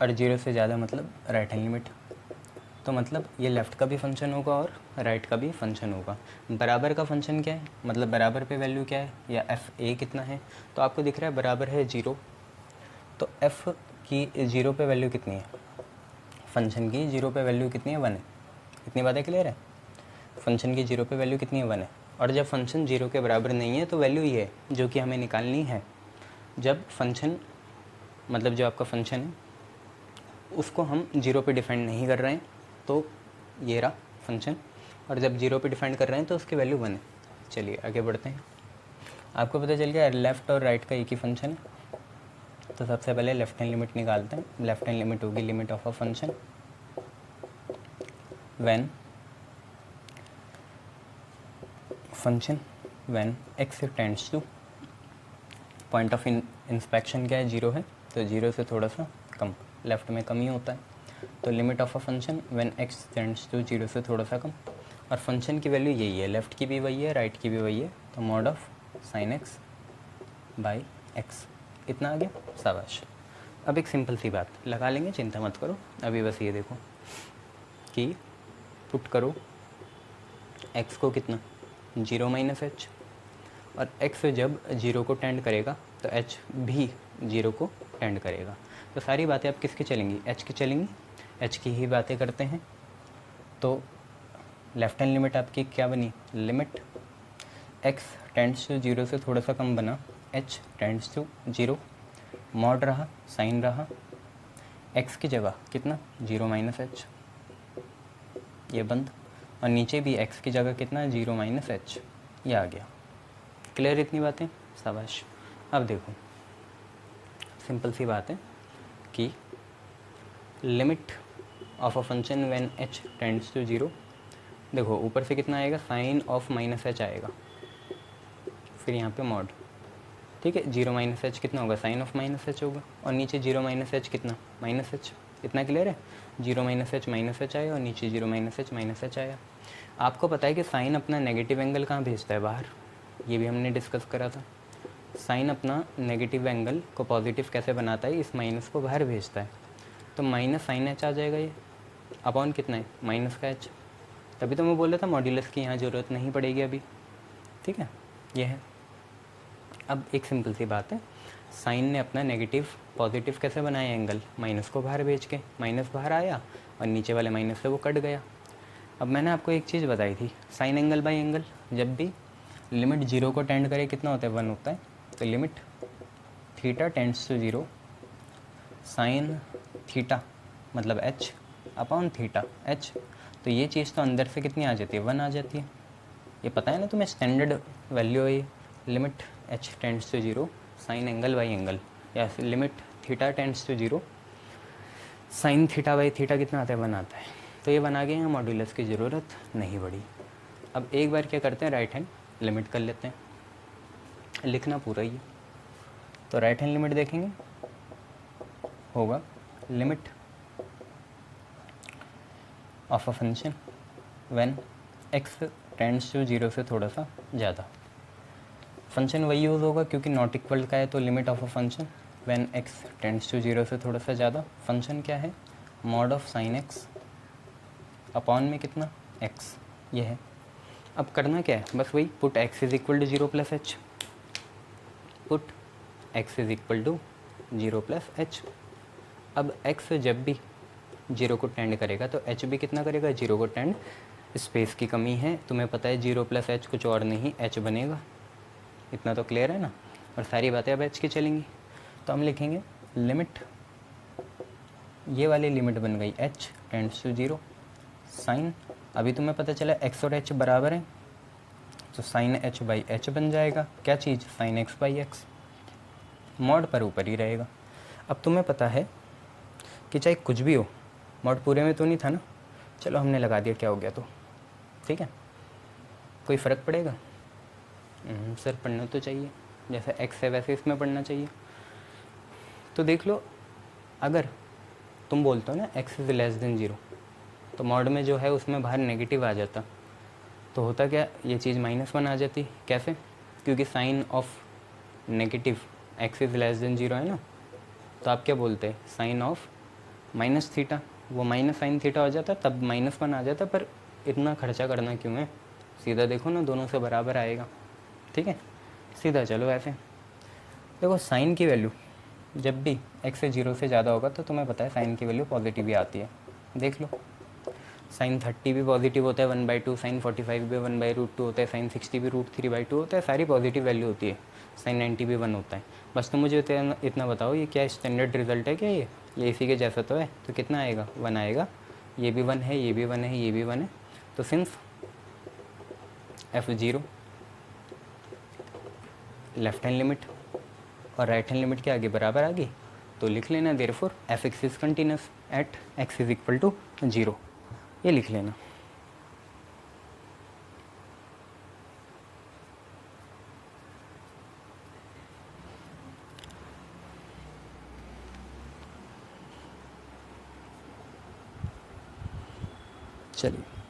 और 0 से ज़्यादा मतलब राइट हैंड लिमिट। तो मतलब ये लेफ़्ट का भी फंक्शन होगा और राइट का भी फंक्शन होगा। बराबर का फंक्शन क्या है, मतलब बराबर पे वैल्यू क्या है, या एफ ए कितना है, तो आपको दिख रहा है बराबर है 0, तो एफ़ की 0 पे वैल्यू कितनी है, फंक्शन की 0 पे वैल्यू कितनी है, 1 है। इतनी बातें क्लियर है, फंक्शन की 0 पे वैल्यू कितनी है, 1 है। और जब फंक्शन 0 के बराबर नहीं है तो वैल्यू ये है जो कि हमें निकालनी है। जब फंक्शन मतलब जो आपका फंक्शन है उसको हम 0 पे डिफाइन नहीं कर रहे हैं तो ये रहा फंक्शन, और जब 0 पे डिफाइन कर रहे हैं तो उसकी वैल्यू 1 है। चलिए आगे बढ़ते हैं। आपको पता चल गया लेफ़्ट और राइट का एक ही फंक्शन है, तो सबसे पहले लेफ्ट हैंड लिमिट निकालते हैं। लेफ्ट हैंड लिमिट होगी limit of a function when x tends to, point of inspection क्या है, 0 है, तो 0 से थोड़ा सा कम, लेफ्ट में कम ही होता है, तो limit of a function when x tends to 0 से थोड़ा सा कम, और फंक्शन की वैल्यू यही है, लेफ़्ट की भी वही है, राइट की भी वही है, तो mod of sine x by x. इतना आ गया, शाबाश। अब एक सिंपल सी बात लगा लेंगे, चिंता मत करो, अभी बस ये देखो कि पुट करो x को कितना 0 माइनस एच, और x जब 0 को टेंड करेगा तो h भी 0 को टेंड करेगा। तो सारी बातें अब किसकी चलेंगी, h की चलेंगी, h की ही बातें करते हैं। तो लेफ्ट हैंड लिमिट आपकी क्या बनी, लिमिट x टेंड्स टू 0 से थोड़ा सा कम बना, h टेंड्स टू 0, मॉड रहा, साइन रहा, x की जगह कितना 0 माइनस एच, ये बंद, और नीचे भी x की जगह कितना 0 माइनस एच, ये आ गया। क्लियर इतनी बातें, शाबाश। अब देखो सिंपल सी बात है कि limit of a function when h tends to 0, देखो ऊपर से कितना आएगा, साइन ऑफ माइनस एच आएगा, फिर यहाँ पे मॉड, ठीक है, 0 माइनस एच कितना होगा, साइन ऑफ माइनस एच होगा, और नीचे 0 माइनस एच कितना, माइनस एच। इतना क्लियर है, 0 माइनस एच आया, और नीचे 0 माइनस एच आया। आपको पता है कि साइन अपना नेगेटिव एंगल कहाँ भेजता है, बाहर, ये भी हमने डिस्कस करा था। साइन अपना नेगेटिव एंगल को पॉजिटिव कैसे बनाता है, इस माइनस को बाहर भेजता है, तो माइनस साइन एच आ जाएगा, ये अपॉन कितना है, माइनस का एच। तभी तो मैं बोल रहा था मॉड्यूलस की यहाँ ज़रूरत नहीं पड़ेगी अभी, ठीक है, ये है। अब एक सिंपल सी बात है, साइन ने अपना नेगेटिव पॉजिटिव कैसे बनाया एंगल, माइनस को बाहर भेज के, माइनस बाहर आया और नीचे वाले माइनस से वो कट गया। अब मैंने आपको एक चीज़ बताई थी, साइन एंगल बाई एंगल, जब भी लिमिट 0 को टेंड करे कितना होता है, 1 होता है, तो limit theta tends to 0 sine theta मतलब h अपॉन थीटा h, तो ये चीज़ तो अंदर से कितनी आ जाती है, 1 आ जाती है। ये पता है ना तुम्हें, स्टैंडर्ड वैल्यू है ये, limit h tends to 0 sine angle by angle, या फिर limit theta tends to 0 sine theta by theta कितना आता है, 1 आता है। तो ये बना गए, यहाँ मॉड्यूलस की ज़रूरत नहीं पड़ी। अब एक बार क्या करते हैं, राइट हैंड लिमिट कर लेते हैं, लिखना पूरा ही है। तो राइट हैंड लिमिट देखेंगे, होगा limit of a function when x tends to 0 से थोड़ा सा ज़्यादा, फंक्शन वही यूज़ होगा क्योंकि नॉट इक्वल का है, तो limit of a function when x tends to 0 से थोड़ा सा ज़्यादा, फंक्शन क्या है, mod of sine x upon में कितना x, ये है। अब करना क्या है, बस वही put x is equal to 0 plus h, put x is equal to 0 plus h. अब x जब भी 0 को टेंड करेगा तो h भी कितना करेगा, 0 को टेंड, स्पेस की कमी है, तुम्हें पता है 0 प्लस एच कुछ और नहीं h बनेगा, इतना तो क्लियर है ना। और सारी बातें अब h की चलेंगी, तो हम लिखेंगे लिमिट, ये वाली लिमिट बन गई h टेंड्स टू 0 साइन, अभी तुम्हें पता चला x और h बराबर हैं, तो साइन h बाई एच बन जाएगा, क्या चीज़, sine x by x, mod पर ऊपर ही रहेगा। अब तुम्हें पता है कि चाहे कुछ भी हो, मॉड पूरे में तो नहीं था ना, चलो हमने लगा दिया, क्या हो गया, तो ठीक है, कोई फ़र्क पड़ेगा, सर पढ़ना तो चाहिए, जैसे x है वैसे इसमें पढ़ना चाहिए। तो देख लो, अगर तुम बोलते हो ना x इज़ लेस देन 0, तो मॉड में जो है उसमें बाहर नेगेटिव आ जाता, तो होता क्या, ये चीज़ -1 आ जाती, कैसे, क्योंकि sine of negative x is less than 0 है ना, तो आप क्या बोलते हैं, साइन ऑफ माइनस थीटा, वो माइनस साइन थीटा हो जाता तब -1 आ जाता, पर इतना खर्चा करना क्यों है, सीधा देखो ना दोनों से बराबर आएगा। ठीक है, सीधा चलो ऐसे। देखो साइन की वैल्यू जब भी x से 0 से ज़्यादा होगा तो तुम्हें पता है साइन की वैल्यू पॉजिटिव ही आती है। देख लो, साइन 30 भी पॉजिटिव होता है 1/2, साइन 45 भी 1/√2 होता है, साइन 60 भी √3/2 होता है, सारी पॉजिटिव वैल्यू होती है। साइन 90 भी 1 होता है। बस तुम मुझे इतना बताओ ये क्या स्टैंडर्ड रिजल्ट है क्या, ये इसी के जैसा तो है, तो कितना आएगा, 1 आएगा। ये भी 1 है, ये भी 1 है, ये भी 1 है, तो since f0 left hand limit और राइट हैंड लिमिट के आगे बराबर आ गई, तो लिख लेना therefore f(x) is continuous at x is equal to 0, ये लिख लेना। चलिए।